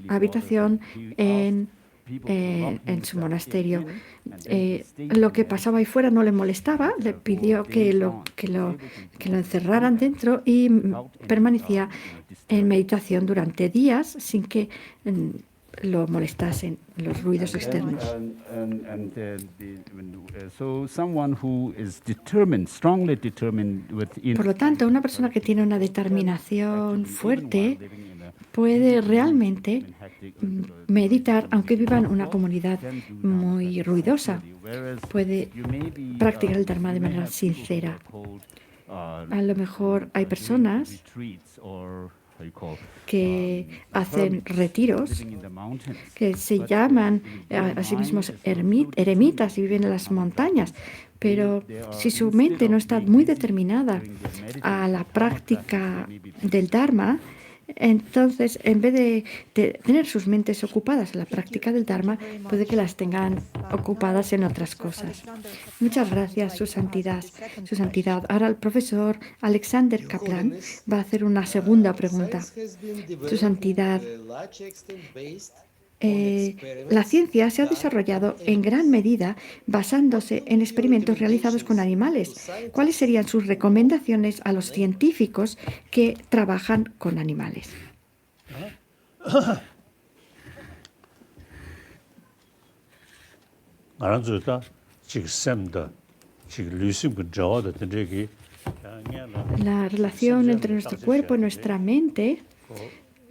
habitación en su monasterio. Lo que pasaba ahí fuera no le molestaba, le pidió que lo encerraran dentro y permanecía en meditación durante días sin que lo molestasen los ruidos externos. Por lo tanto, una persona que tiene una determinación fuerte puede realmente meditar, aunque viva en una comunidad muy ruidosa. Puede practicar el Dharma de manera sincera. A lo mejor hay personas que hacen retiros, que se llaman a sí mismos eremitas y viven en las montañas, pero si su mente no está muy determinada a la práctica del Dharma, entonces, en vez de tener sus mentes ocupadas en la práctica del Dharma, puede que las tengan ocupadas en otras cosas. Muchas gracias, Su Santidad. Su Santidad. Ahora el profesor Alexander Kaplan va a hacer una segunda pregunta. Su Santidad, la ciencia se ha desarrollado en gran medida basándose en experimentos realizados con animales. ¿Cuáles serían sus recomendaciones a los científicos que trabajan con animales? La relación entre nuestro cuerpo y nuestra mente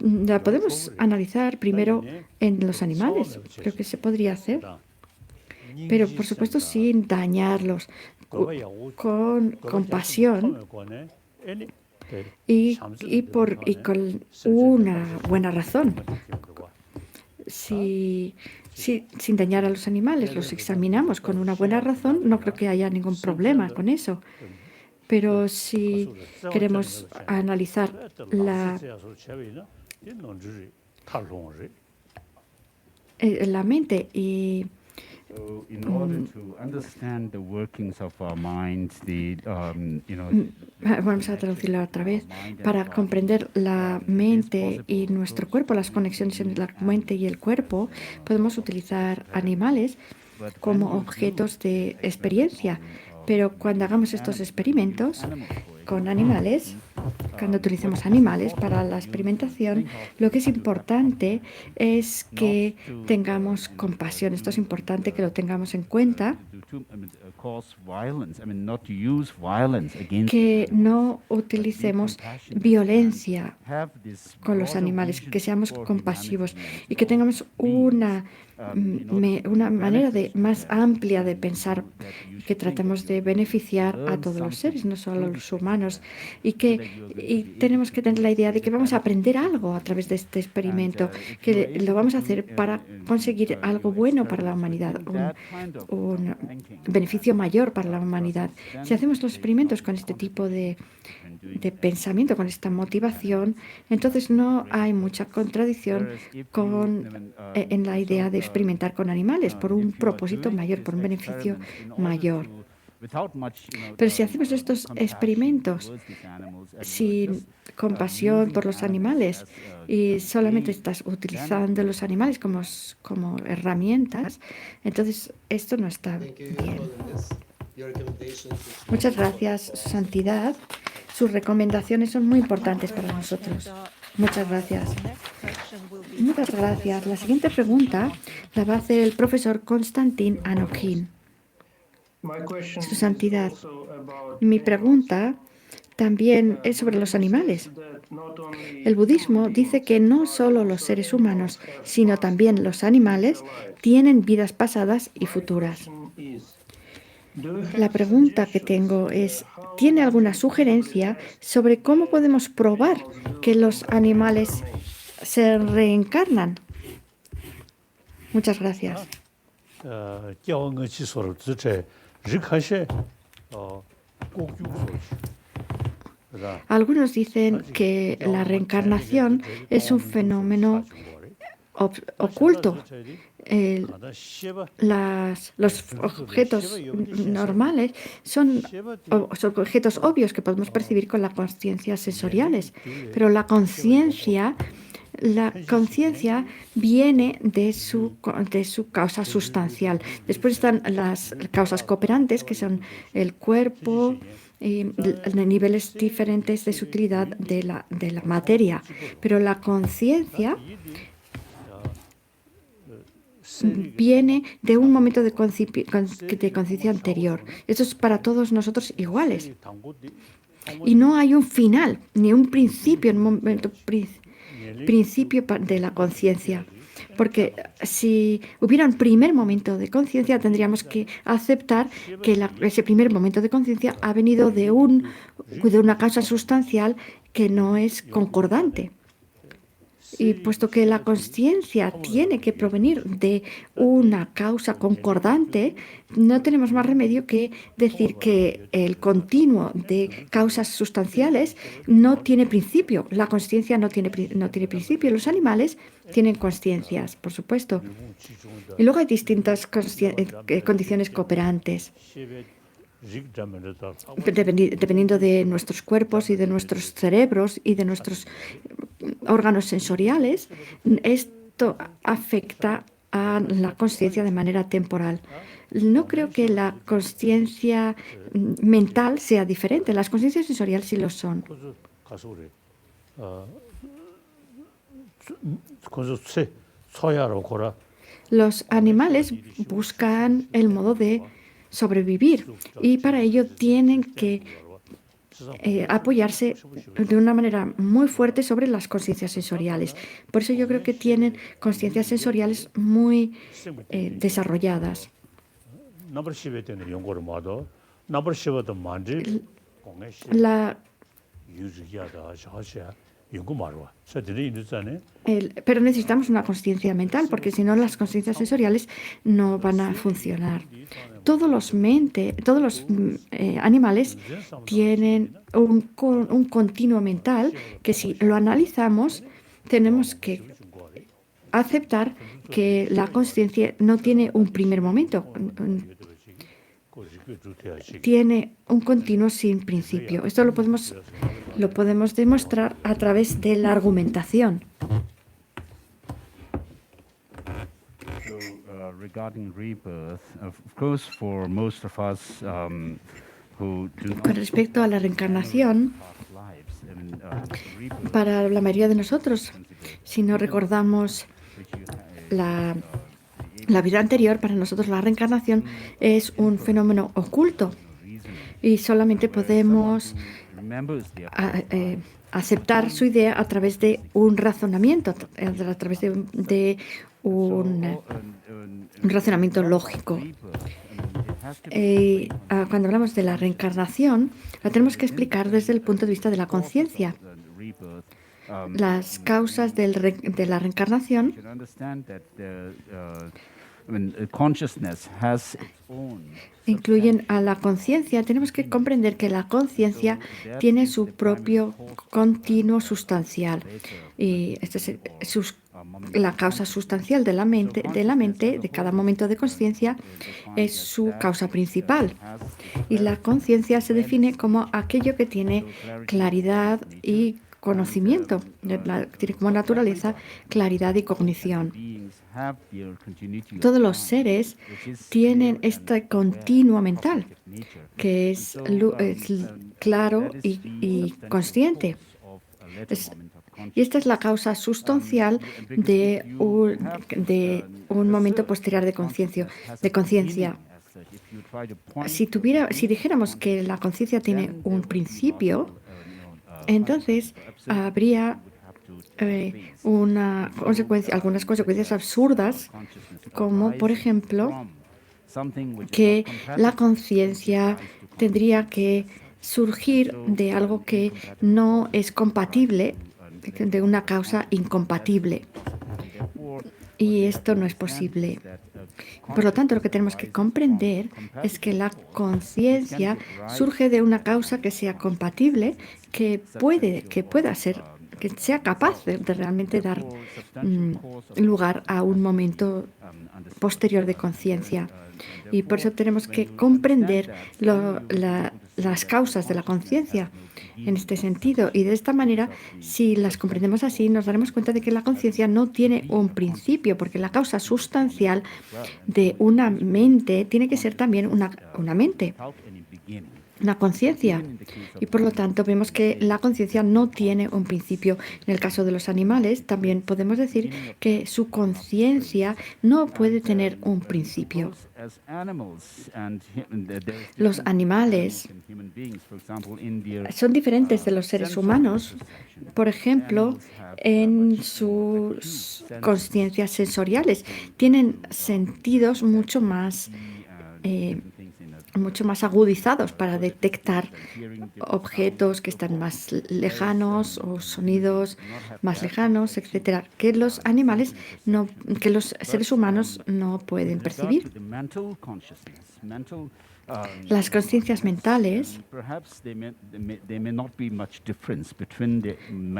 la podemos analizar primero en los animales, creo que se podría hacer, pero por supuesto sin dañarlos, con compasión y con una buena razón. Sin dañar a los animales, los examinamos con una buena razón, no creo que haya ningún problema con eso. Pero si queremos analizar la mente y vamos a traducirlo otra vez. Para comprender la mente y nuestro cuerpo, las conexiones entre la mente y el cuerpo, podemos utilizar animales como objetos de experiencia. Pero cuando hagamos estos experimentos con animales, cuando utilicemos animales para la experimentación, lo que es importante es que tengamos compasión. Esto es importante que lo tengamos en cuenta, que no utilicemos violencia con los animales, que seamos compasivos y que tengamos una manera más amplia de pensar, que tratemos de beneficiar a todos los seres, no solo a los humanos, y tenemos que tener la idea de que vamos a aprender algo a través de este experimento, que lo vamos a hacer para conseguir algo bueno para la humanidad, un beneficio mayor para la humanidad. Si hacemos los experimentos con este tipo de pensamiento, con esta motivación, entonces no hay mucha contradicción en la idea de experimentar con animales por un propósito mayor, por un beneficio mayor. Pero si hacemos estos experimentos sin compasión por los animales y solamente estás utilizando los animales como herramientas, entonces esto no está bien. Muchas gracias, Su Santidad. Sus recomendaciones son muy importantes para nosotros. Muchas gracias. Muchas gracias. La siguiente pregunta la va a hacer el profesor Konstantin Anokhin. Su Santidad, mi pregunta también es sobre los animales. El budismo dice que no solo los seres humanos, sino también los animales tienen vidas pasadas y futuras. La pregunta que tengo es, ¿tiene alguna sugerencia sobre cómo podemos probar que los animales se reencarnan? Muchas gracias. Algunos dicen que la reencarnación es un fenómeno oculto. Los objetos normales son objetos obvios que podemos percibir con las conciencias sensoriales, pero la conciencia viene de su causa sustancial. Después están las causas cooperantes, que son el cuerpo, de niveles diferentes de sutilidad de la materia. Pero la conciencia viene de un momento de conciencia anterior. Esto es para todos nosotros iguales. Y no hay un final, ni un principio, un momento principio de la conciencia. Porque si hubiera un primer momento de conciencia, tendríamos que aceptar que ese primer momento de conciencia ha venido de una causa sustancial que no es concordante. Y puesto que la conciencia tiene que provenir de una causa concordante, no tenemos más remedio que decir que el continuo de causas sustanciales no tiene principio. La conciencia no tiene principio. Los animales tienen conciencias, por supuesto. Y luego hay distintas condiciones cooperantes. Dependiendo de nuestros cuerpos y de nuestros cerebros y de nuestros órganos sensoriales, esto afecta a la conciencia de manera temporal. No creo que la conciencia mental sea diferente. Las conciencias sensoriales sí lo son. Los animales buscan el modo de sobrevivir y para ello tienen que apoyarse de una manera muy fuerte sobre las conciencias sensoriales. Por eso yo creo que tienen conciencias sensoriales muy desarrolladas. Pero necesitamos una conciencia mental, porque si no las conciencias sensoriales no van a funcionar. Todos los animales tienen un continuo mental que, si lo analizamos, tenemos que aceptar que la conciencia no tiene un primer momento, tiene un continuo sin principio. Esto lo podemos demostrar a través de la argumentación. Con respecto a la reencarnación, para la mayoría de nosotros, si no recordamos la vida anterior, para nosotros la reencarnación es un fenómeno oculto y solamente podemos aceptar su idea a través de un razonamiento, a través de un razonamiento lógico. Cuando hablamos de la reencarnación, la tenemos que explicar desde el punto de vista de la conciencia. Las causas de la reencarnación incluyen a la conciencia. Tenemos que comprender que la conciencia tiene su propio continuo sustancial. Y la causa sustancial de la mente, de cada momento de conciencia, es su causa principal. Y la conciencia se define como aquello que tiene claridad y conocimiento, tiene como naturaleza claridad y cognición. Todos los seres tienen este continuo mental, que es claro y consciente. Y esta es la causa sustancial de un momento posterior de conciencia. Si dijéramos que la conciencia tiene un principio, entonces habría algunas consecuencias absurdas, como por ejemplo que la conciencia tendría que surgir de algo que no es compatible, de una causa incompatible. Y esto no es posible. Por lo tanto, lo que tenemos que comprender es que la conciencia surge de una causa que sea compatible, que sea capaz de realmente dar lugar a un momento posterior de conciencia. Y por eso tenemos que comprender las causas de la conciencia en este sentido. Y de esta manera, si las comprendemos así, nos daremos cuenta de que la conciencia no tiene un principio, porque la causa sustancial de una mente tiene que ser también una mente, una conciencia. Y por lo tanto vemos que la conciencia no tiene un principio. En el caso de los animales también podemos decir que su conciencia no puede tener un principio. Los animales son diferentes de los seres humanos, por ejemplo, en sus conciencias sensoriales. Tienen sentidos mucho más agudizados para detectar objetos que están más lejanos o sonidos más lejanos, etcétera, que los seres humanos no pueden percibir. Las conciencias mentales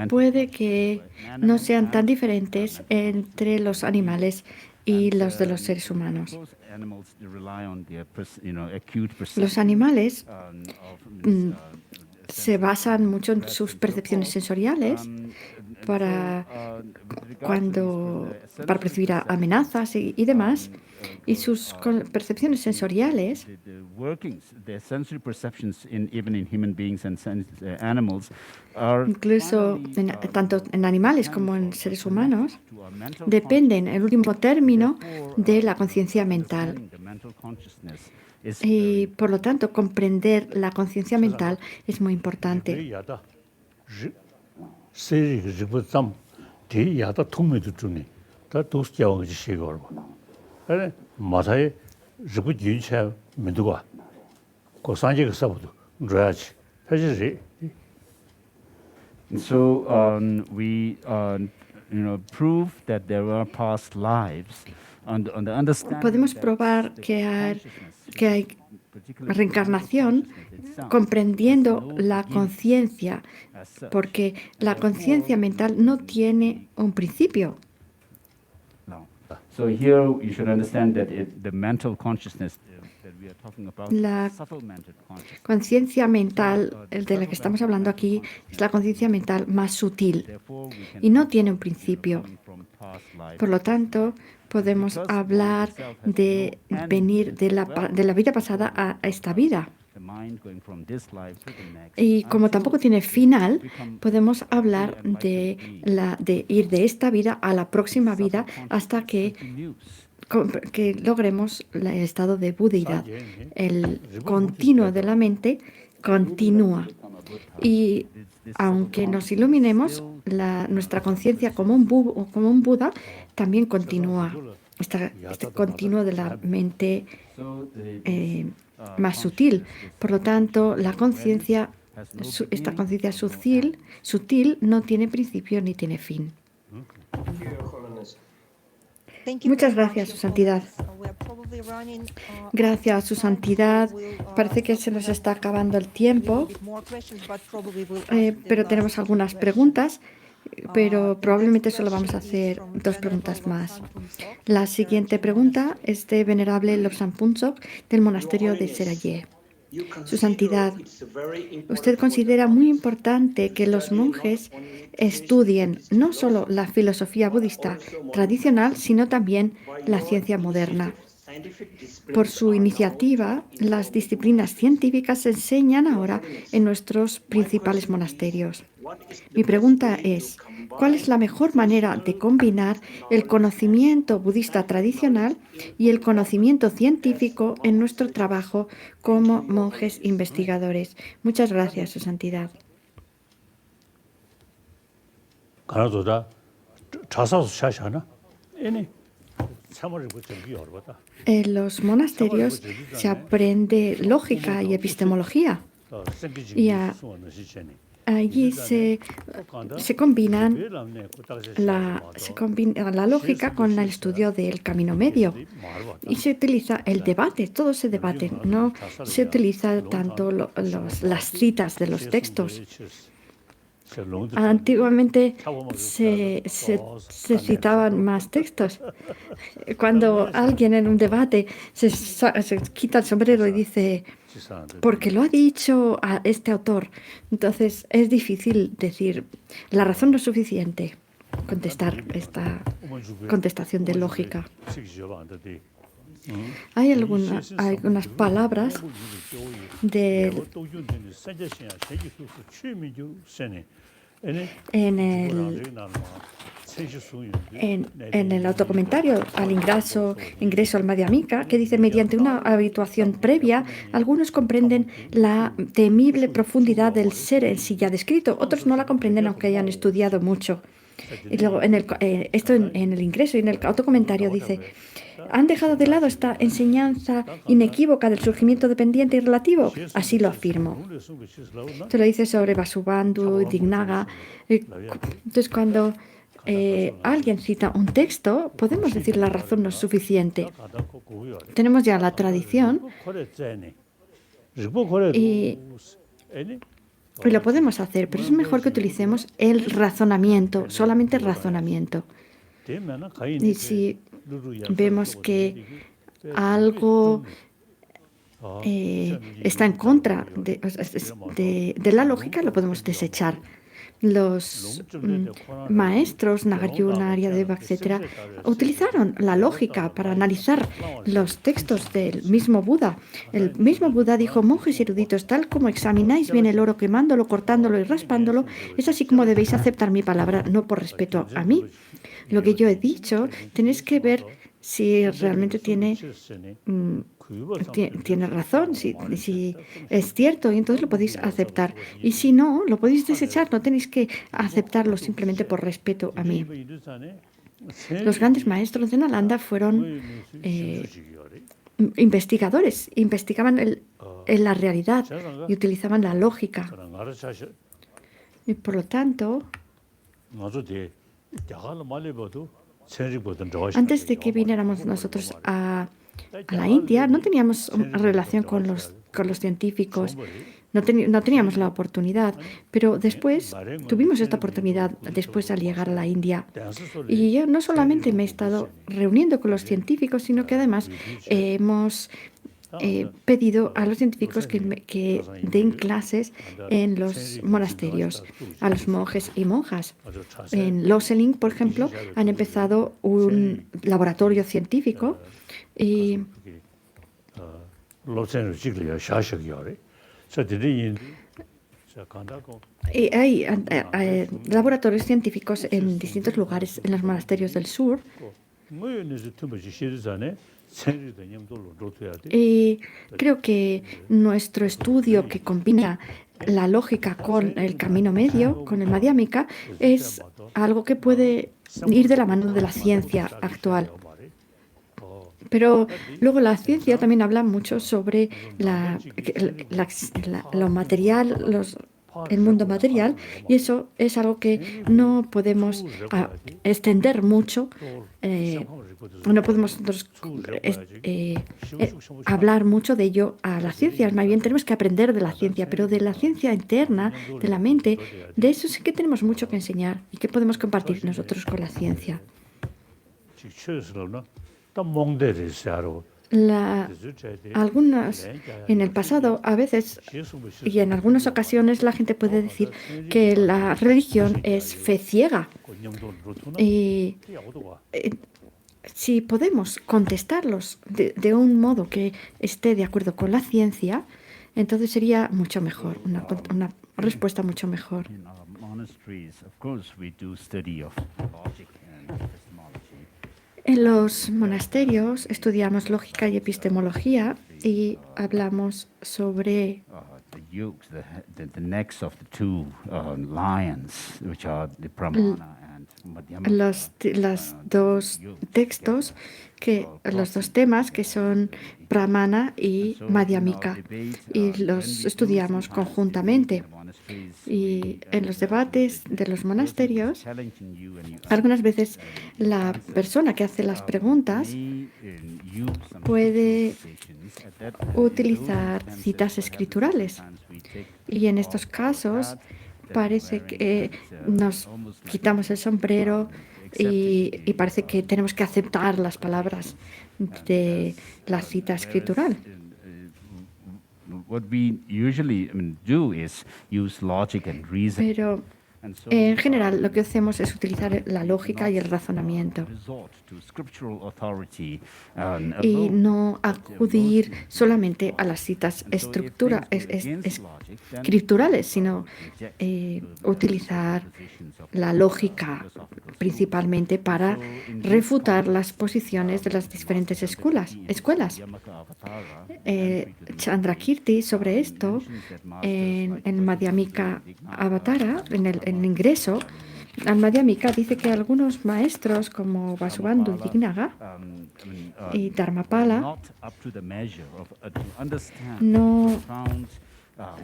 puede que no sean tan diferentes entre los animales y los de los seres humanos. Los animales se basan mucho en sus percepciones sensoriales para percibir amenazas y demás, y sus percepciones sensoriales incluso tanto en animales como en seres humanos dependen en último término de la conciencia mental. Y por lo tanto comprender la conciencia mental es muy importante. So we prove that there are past lives. Podemos probar que hay reencarnación comprendiendo la conciencia, porque la conciencia mental no tiene un principio. So here you should understand that the mental consciousness that we are talking about, la subtle mental consciousness, conciencia mental de la que estamos hablando aquí es la conciencia mental más sutil y no tiene un principio. Por lo tanto, podemos hablar de venir de la vida pasada a esta vida. Y como tampoco tiene final, podemos hablar de ir de esta vida a la próxima vida hasta que logremos el estado de budeidad. El continuo de la mente continúa. Y aunque nos iluminemos, nuestra conciencia como un Buda también continúa. Este continuo de la mente más sutil. Por lo tanto, esta conciencia sutil no tiene principio ni tiene fin. Muchas gracias, Su Santidad. Gracias, Su Santidad. Parece que se nos está acabando el tiempo, pero tenemos algunas preguntas, pero probablemente solo vamos a hacer 2 preguntas más. La siguiente pregunta es de Venerable Lobsang Phuntsok del monasterio de Seraye. Su Santidad, usted considera muy importante que los monjes estudien no solo la filosofía budista tradicional, sino también la ciencia moderna. Por su iniciativa, las disciplinas científicas se enseñan ahora en nuestros principales monasterios. Mi pregunta es, ¿cuál es la mejor manera de combinar el conocimiento budista tradicional y el conocimiento científico en nuestro trabajo como monjes investigadores? Muchas gracias, Su Santidad. En los monasterios se aprende lógica y epistemología. Y allí se combinan la lógica con el estudio del camino medio. Y se utiliza el debate, todo se debate. No se utiliza tanto las citas de los textos. Antiguamente se citaban más textos. Cuando alguien en un debate se quita el sombrero y dice, porque lo ha dicho a este autor, entonces es difícil decir, la razón no es suficiente, contestar esta contestación de lógica. Hay algunas palabras en el autocomentario al ingreso al Madhyamika, que dice, mediante una habituación previa, algunos comprenden la temible profundidad del ser en sí ya descrito, otros no la comprenden aunque hayan estudiado mucho. Y luego, esto en el ingreso y en el autocomentario dice, ¿han dejado de lado esta enseñanza inequívoca del surgimiento dependiente y relativo? Así lo afirmo. Esto lo dice sobre Vasubandhu, Dignaga. Entonces, cuando alguien cita un texto, podemos decir la razón no es suficiente. Tenemos ya la tradición y lo podemos hacer, pero es mejor que utilicemos el razonamiento, solamente razonamiento. Y si vemos que algo está en contra de la lógica, lo podemos desechar. Los maestros, Nagarjuna, Aryadeva, etc., utilizaron la lógica para analizar los textos del mismo Buda. El mismo Buda dijo, monjes eruditos, tal como examináis bien el oro quemándolo, cortándolo y raspándolo, es así como debéis aceptar mi palabra, no por respeto a mí. Lo que yo he dicho, tenéis que ver si realmente tiene razón, si es cierto, y entonces lo podéis aceptar. Y si no, lo podéis desechar, no tenéis que aceptarlo simplemente por respeto a mí. Los grandes maestros de Nalanda fueron investigadores, investigaban en la realidad y utilizaban la lógica. Y por lo tanto, antes de que viniéramos nosotros a la India, no teníamos relación con los científicos, no teníamos la oportunidad, pero después tuvimos esta oportunidad después al llegar a la India. Y yo no solamente me he estado reuniendo con los científicos, sino que además hemos pedido a los científicos que den clases en los monasterios, a los monjes y monjas. En Loseling, por ejemplo, han empezado un laboratorio científico y hay laboratorios científicos en distintos lugares en los monasterios del sur. Y creo que nuestro estudio que combina la lógica con el camino medio, con el Madhyamika, es algo que puede ir de la mano de la ciencia actual. Pero luego la ciencia también habla mucho sobre lo material, el mundo material, y eso es algo que no podemos extender mucho. No podemos hablar mucho de ello a la ciencia. Más bien tenemos que aprender de la ciencia, pero de la ciencia interna, de la mente, de eso sí que tenemos mucho que enseñar y que podemos compartir nosotros con la ciencia. Algunas, en el pasado, a veces y en algunas ocasiones, la gente puede decir que la religión es fe ciega. Y si podemos contestarlos de un modo que esté de acuerdo con la ciencia, entonces sería mucho mejor, una respuesta mucho mejor. En los monasterios estudiamos lógica y epistemología y hablamos sobre los dos textos, los dos temas que son Pramana y Madhyamika, y los estudiamos conjuntamente. Y en los debates de los monasterios, algunas veces la persona que hace las preguntas puede utilizar citas escriturales. Y en estos casos parece que nos quitamos el sombrero y parece que tenemos que aceptar las palabras de la cita escritural. Pero en general, lo que hacemos es utilizar la lógica y el razonamiento y no acudir solamente a las citas escriturales, sino utilizar la lógica principalmente para refutar las posiciones de las diferentes escuelas. Chandrakirti sobre esto en Madhyamika Avatara, en el ingreso al Madhyamika, dice que algunos maestros como Vasubandhu Dignaga y Dharmapala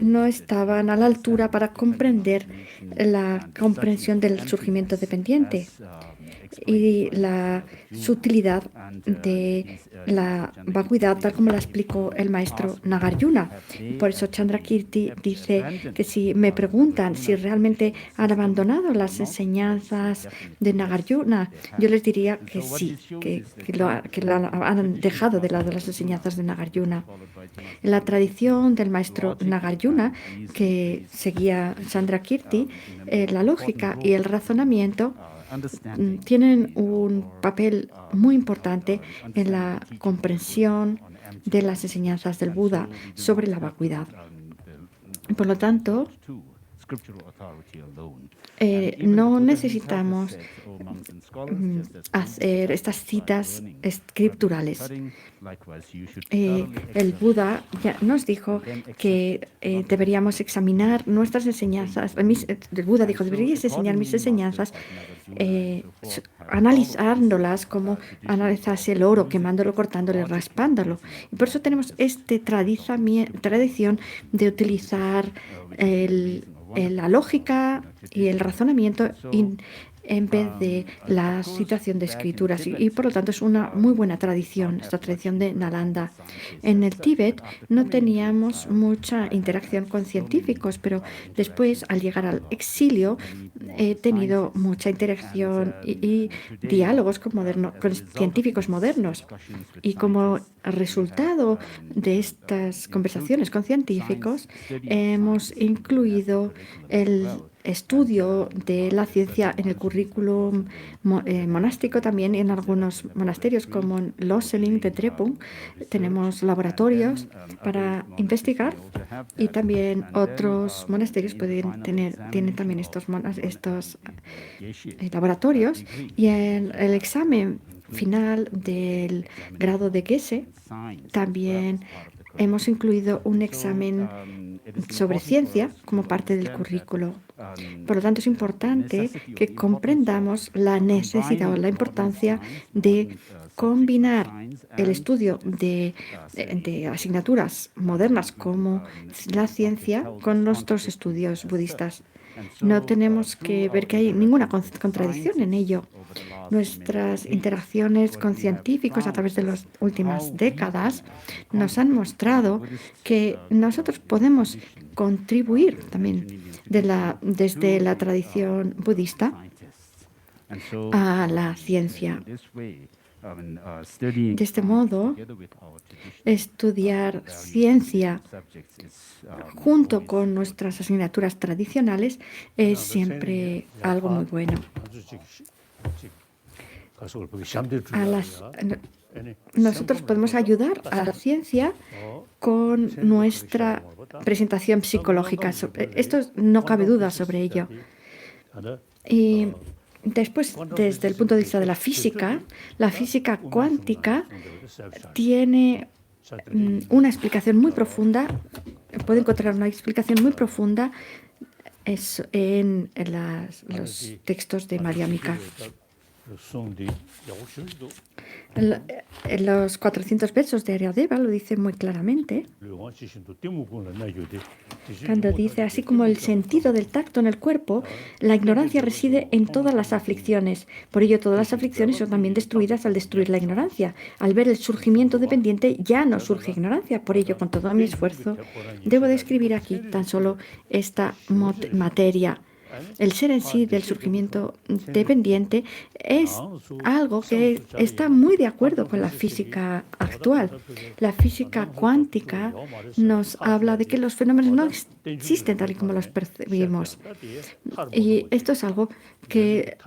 no estaban a la altura para comprender la comprensión del surgimiento dependiente y la sutilidad de la vacuidad, tal como la explicó el maestro Nagarjuna. Por eso Chandrakirti dice que si me preguntan si realmente han abandonado las enseñanzas de Nagarjuna, yo les diría que sí, que han dejado de lado las enseñanzas de Nagarjuna. En la tradición del maestro Nagarjuna, que seguía Chandrakirti, la lógica y el razonamiento tienen un papel muy importante en la comprensión de las enseñanzas del Buda sobre la vacuidad. Por lo tanto, no necesitamos hacer estas citas escriturales. El Buda ya nos dijo que deberíamos examinar nuestras enseñanzas. El Buda dijo, deberíais enseñar mis enseñanzas analizándolas como analizase el oro, quemándolo, cortándolo y raspándolo. Y por eso tenemos esta tradición de utilizar la lógica y el razonamiento en vez de la citación de escrituras. Y por lo tanto es una muy buena tradición, esta tradición de Nalanda. En el Tíbet no teníamos mucha interacción con científicos, pero después, al llegar al exilio, he tenido mucha interacción y diálogos con científicos modernos. Y como resultado de estas conversaciones con científicos, hemos incluido el estudio de la ciencia en el currículum monástico también. En algunos monasterios como en Loseling de Drepung tenemos laboratorios para investigar, y también otros monasterios tienen también estos laboratorios. Y en el examen final del grado de Geshe también hemos incluido un examen sobre ciencia como parte del currículo. Por lo tanto, es importante que comprendamos la necesidad o la importancia de combinar el estudio de asignaturas modernas como la ciencia con nuestros estudios budistas. No tenemos que ver que hay ninguna contradicción en ello. Nuestras interacciones con científicos a través de las últimas décadas nos han mostrado que nosotros podemos contribuir también desde la tradición budista a la ciencia. De este modo, estudiar ciencia junto con nuestras asignaturas tradicionales es siempre algo muy bueno. Nosotros podemos ayudar a la ciencia con nuestra presentación psicológica. Esto no cabe duda sobre ello. Y después, desde el punto de vista de la física cuántica tiene una explicación muy profunda. Puede encontrar una explicación muy profunda en los textos de Madhyamika. En los 400 versos de Aryadeva lo dice muy claramente, cuando dice, así como el sentido del tacto en el cuerpo, la ignorancia reside en todas las aflicciones. Por ello, todas las aflicciones son también destruidas al destruir la ignorancia. Al ver el surgimiento dependiente, ya no surge ignorancia. Por ello, con todo mi esfuerzo, debo describir aquí tan solo esta materia. El ser en sí del surgimiento dependiente es algo que está muy de acuerdo con la física actual. La física cuántica nos habla de que los fenómenos no existen tal y como los percibimos. Y esto es algo que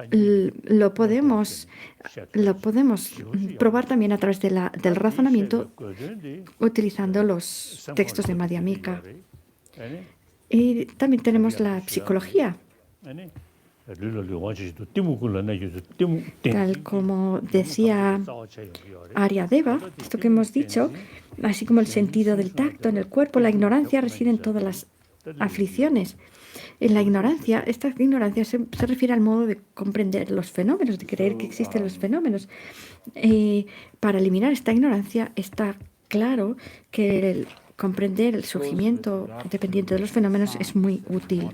lo podemos probar también a través del razonamiento utilizando los textos de Madhyamika. Y también tenemos la psicología. Tal como decía Aryadeva, esto que hemos dicho, así como el sentido del tacto en el cuerpo, la ignorancia reside en todas las aflicciones. En la ignorancia, esta ignorancia se refiere al modo de comprender los fenómenos, de creer que existen los fenómenos. Para eliminar esta ignorancia está claro que comprender el surgimiento dependiente de los fenómenos es muy útil.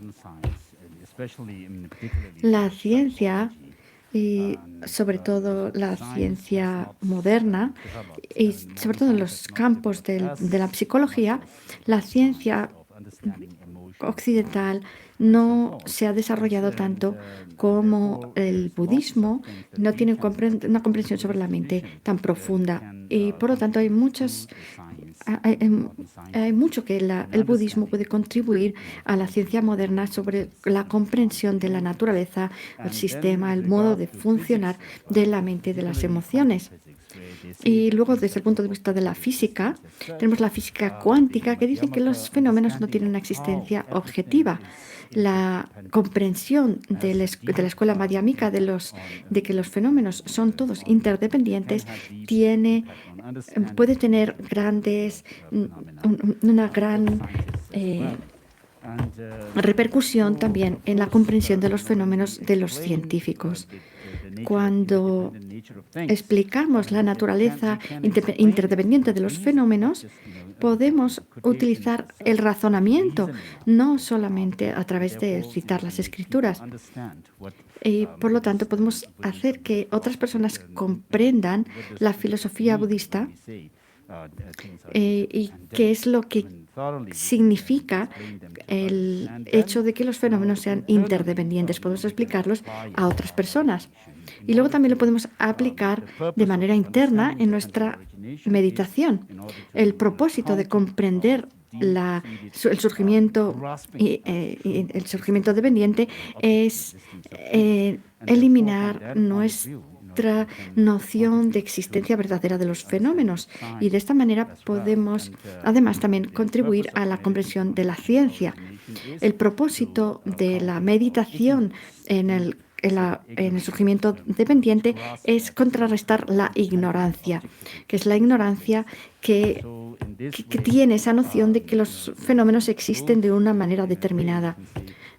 La ciencia, y sobre todo la ciencia moderna, y sobre todo en los campos de la psicología, la ciencia occidental no se ha desarrollado tanto como el budismo, no tiene una comprensión sobre la mente tan profunda. Y por lo tanto hay mucho que el budismo puede contribuir a la ciencia moderna sobre la comprensión de la naturaleza, el sistema, el modo de funcionar de la mente y de las emociones. Y luego, desde el punto de vista de la física, tenemos la física cuántica, que dice que los fenómenos no tienen una existencia objetiva. La comprensión de la escuela madhyamika de que los fenómenos son todos interdependientes puede tener una gran repercusión también en la comprensión de los fenómenos de los científicos. Cuando explicamos la naturaleza interdependiente de los fenómenos, podemos utilizar el razonamiento, no solamente a través de citar las escrituras. Y por lo tanto, podemos hacer que otras personas comprendan la filosofía budista y qué es lo que significa el hecho de que los fenómenos sean interdependientes. Podemos explicarlos a otras personas. Y luego también lo podemos aplicar de manera interna en nuestra meditación. El propósito de comprender el surgimiento dependiente es eliminar nuestra noción de existencia verdadera de los fenómenos, y de esta manera podemos además también contribuir a la comprensión de la ciencia. El propósito de la meditación en el surgimiento dependiente es contrarrestar la ignorancia, que es la ignorancia que tiene esa noción de que los fenómenos existen de una manera determinada.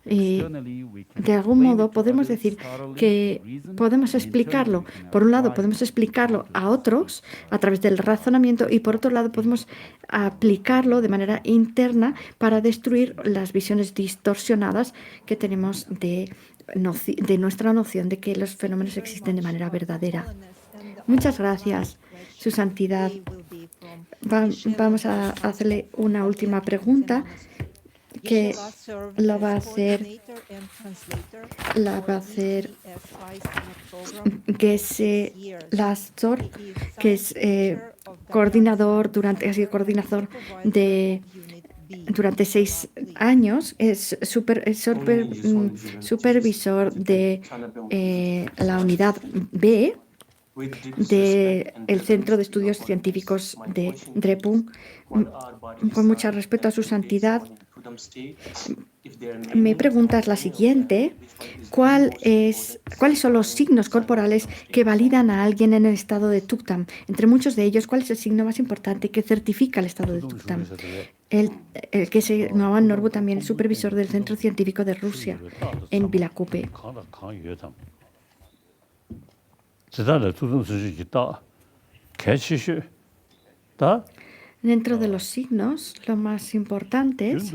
De algún modo podemos decir que podemos explicarlo. Por un lado podemos explicarlo a otros a través del razonamiento, y por otro lado podemos aplicarlo de manera interna para destruir las visiones distorsionadas que tenemos de nuestra noción de que los fenómenos existen de manera verdadera. Muchas gracias, Su Santidad. Vamos a hacerle una última pregunta, que lo va a hacer, la va a hacer Geshe Lastor, que es coordinador ha sido coordinador durante 6 años, es supervisor de la unidad B del Centro de Estudios Científicos de Drepung. Con mucho respeto a su santidad, mi pregunta es la siguiente: ¿cuáles son los signos corporales que validan a alguien en el estado de Tuktam? Entre muchos de ellos, ¿cuál es el signo más importante que certifica el estado de Tuktam? El que se llamaba Norbu, también supervisor del Centro Científico de Rusia en Vilacupe. Dentro de los signos, lo más importantes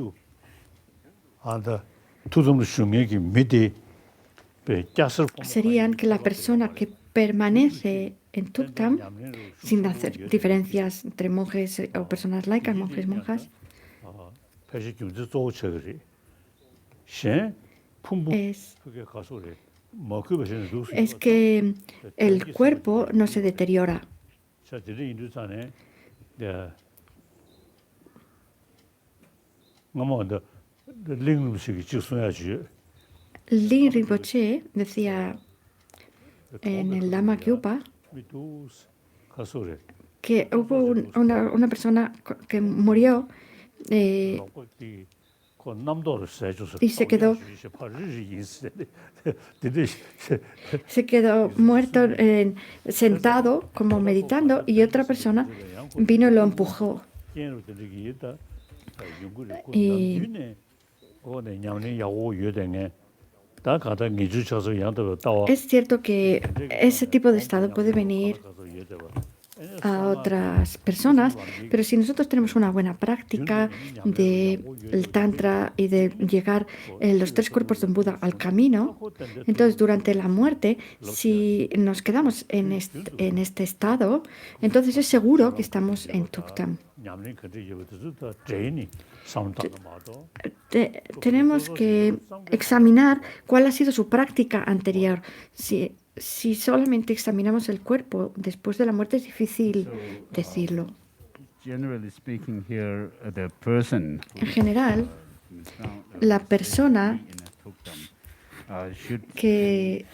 serían que la persona que permanece en Tuktam, sin hacer diferencias entre monjes o personas laicas, monjes, monjas, es que el cuerpo no se deteriora. Lin Rinpoche decía en el Lama Kyupa que hubo una persona que murió y se quedó muerto sentado como meditando, y otra persona vino y lo empujó. Es cierto que ese tipo de estado puede venir a otras personas, pero si nosotros tenemos una buena práctica del Tantra y de llegar los 3 cuerpos de un Buda al camino, entonces durante la muerte, si nos quedamos en este estado, entonces es seguro que estamos en Tuktam. Tenemos que examinar cuál ha sido su práctica anterior. Si solamente examinamos el cuerpo después de la muerte, es difícil decirlo. En general, la persona que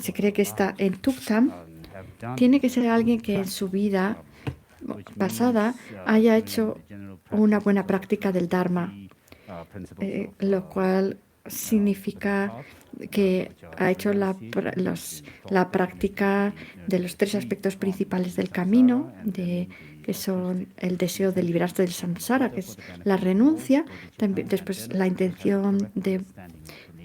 se cree que está en Tuktam tiene que ser alguien que en su vida pasada haya hecho una buena práctica del Dharma, lo cual significa que ha hecho la práctica de los 3 aspectos principales del camino, que son el deseo de liberarse del samsara, que es la renuncia, después la intención de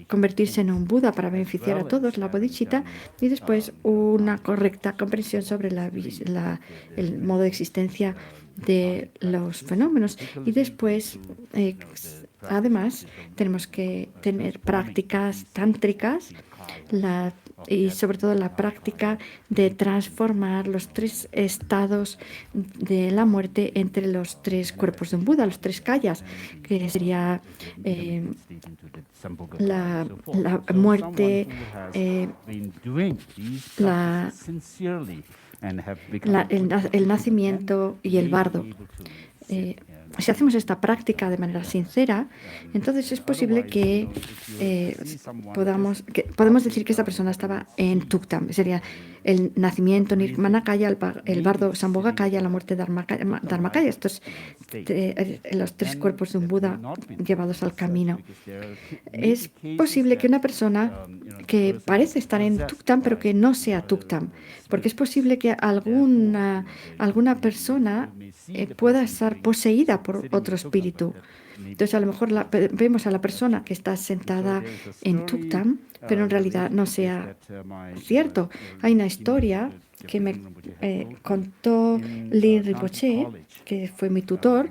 convertirse en un Buda para beneficiar a todos, la bodhicitta, y después una correcta comprensión sobre el modo de existencia de los fenómenos. Y después, además, tenemos que tener prácticas tántricas y sobre todo la práctica de transformar los 3 estados de la muerte entre los 3 cuerpos de un Buda, los 3 kayas, que sería la muerte, el nacimiento y el bardo. Si hacemos esta práctica de manera sincera, entonces es posible que podemos decir que esta persona estaba en Tuktam. Sería el nacimiento Nirmanakaya, el bardo Sambhogakaya, la muerte Dharmakaya. Estos los 3 cuerpos de un Buda llevados al camino. Es posible que una persona que parece estar en Tuktam, pero que no sea Tuktam, porque es posible que alguna persona pueda estar poseída por otro espíritu. Entonces, a lo mejor vemos a la persona que está sentada en Tuktam, pero en realidad no sea cierto. Hay una historia que me contó Lin Rinpoche, que fue mi tutor,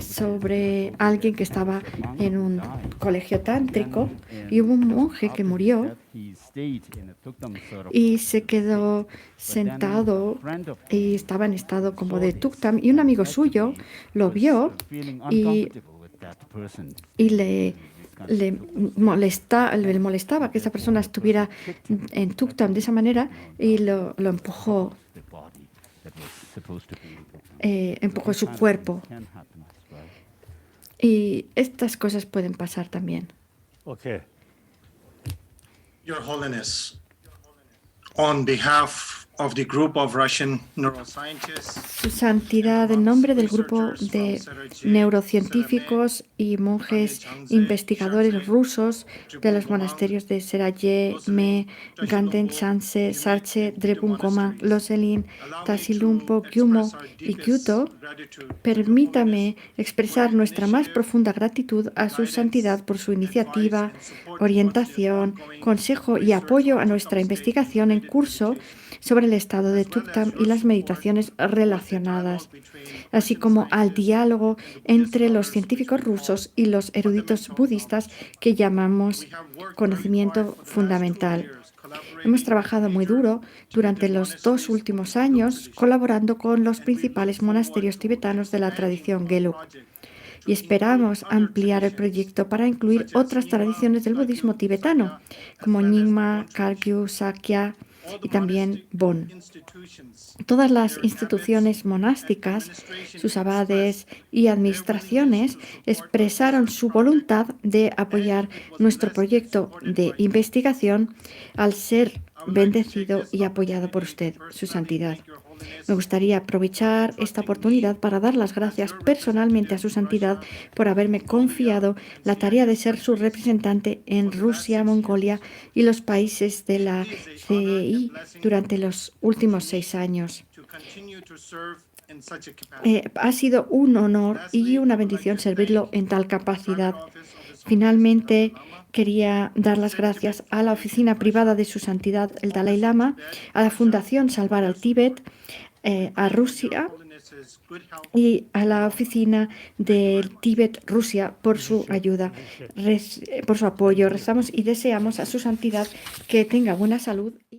sobre alguien que estaba en un colegio tántrico y hubo un monje que murió y se quedó sentado y estaba en estado como de Tuktam y un amigo suyo lo vio y le molestaba que esa persona estuviera en Tuktam de esa manera y lo empujó, empujó su cuerpo. Y estas cosas pueden pasar también. Okay. Your Holiness, on behalf of the group of Russian neuroscientists, Su Santidad, en nombre del grupo de neurocientíficos y monjes investigadores rusos de los monasterios de Seraye, Me, Ganden Shanse, Sarche, Drepung Goma, Loselin, Tasilumpo, Gyumo y Gyuto, permítame expresar nuestra más profunda gratitud a su Santidad por su iniciativa, orientación, consejo y apoyo a nuestra investigación en curso sobre el estado de Tuktam y las meditaciones relacionadas, así como al diálogo entre los científicos rusos y los eruditos budistas que llamamos conocimiento fundamental. Hemos trabajado muy duro durante los 2 últimos años colaborando con los principales monasterios tibetanos de la tradición Gelug y esperamos ampliar el proyecto para incluir otras tradiciones del budismo tibetano, como Nyingma, Kagyu, Sakya y también Bon. Todas las instituciones monásticas, sus abades y administraciones expresaron su voluntad de apoyar nuestro proyecto de investigación al ser bendecido y apoyado por usted, Su Santidad. Me gustaría aprovechar esta oportunidad para dar las gracias personalmente a Su Santidad por haberme confiado la tarea de ser su representante en Rusia, Mongolia y los países de la CEI durante los últimos 6 años. Ha sido un honor y una bendición servirlo en tal capacidad. Finalmente, quería dar las gracias a la oficina privada de Su Santidad el Dalai Lama, a la Fundación Salvar al Tíbet, a Rusia y a la oficina del Tíbet Rusia por su ayuda, por su apoyo. Rezamos y deseamos a Su Santidad que tenga buena salud.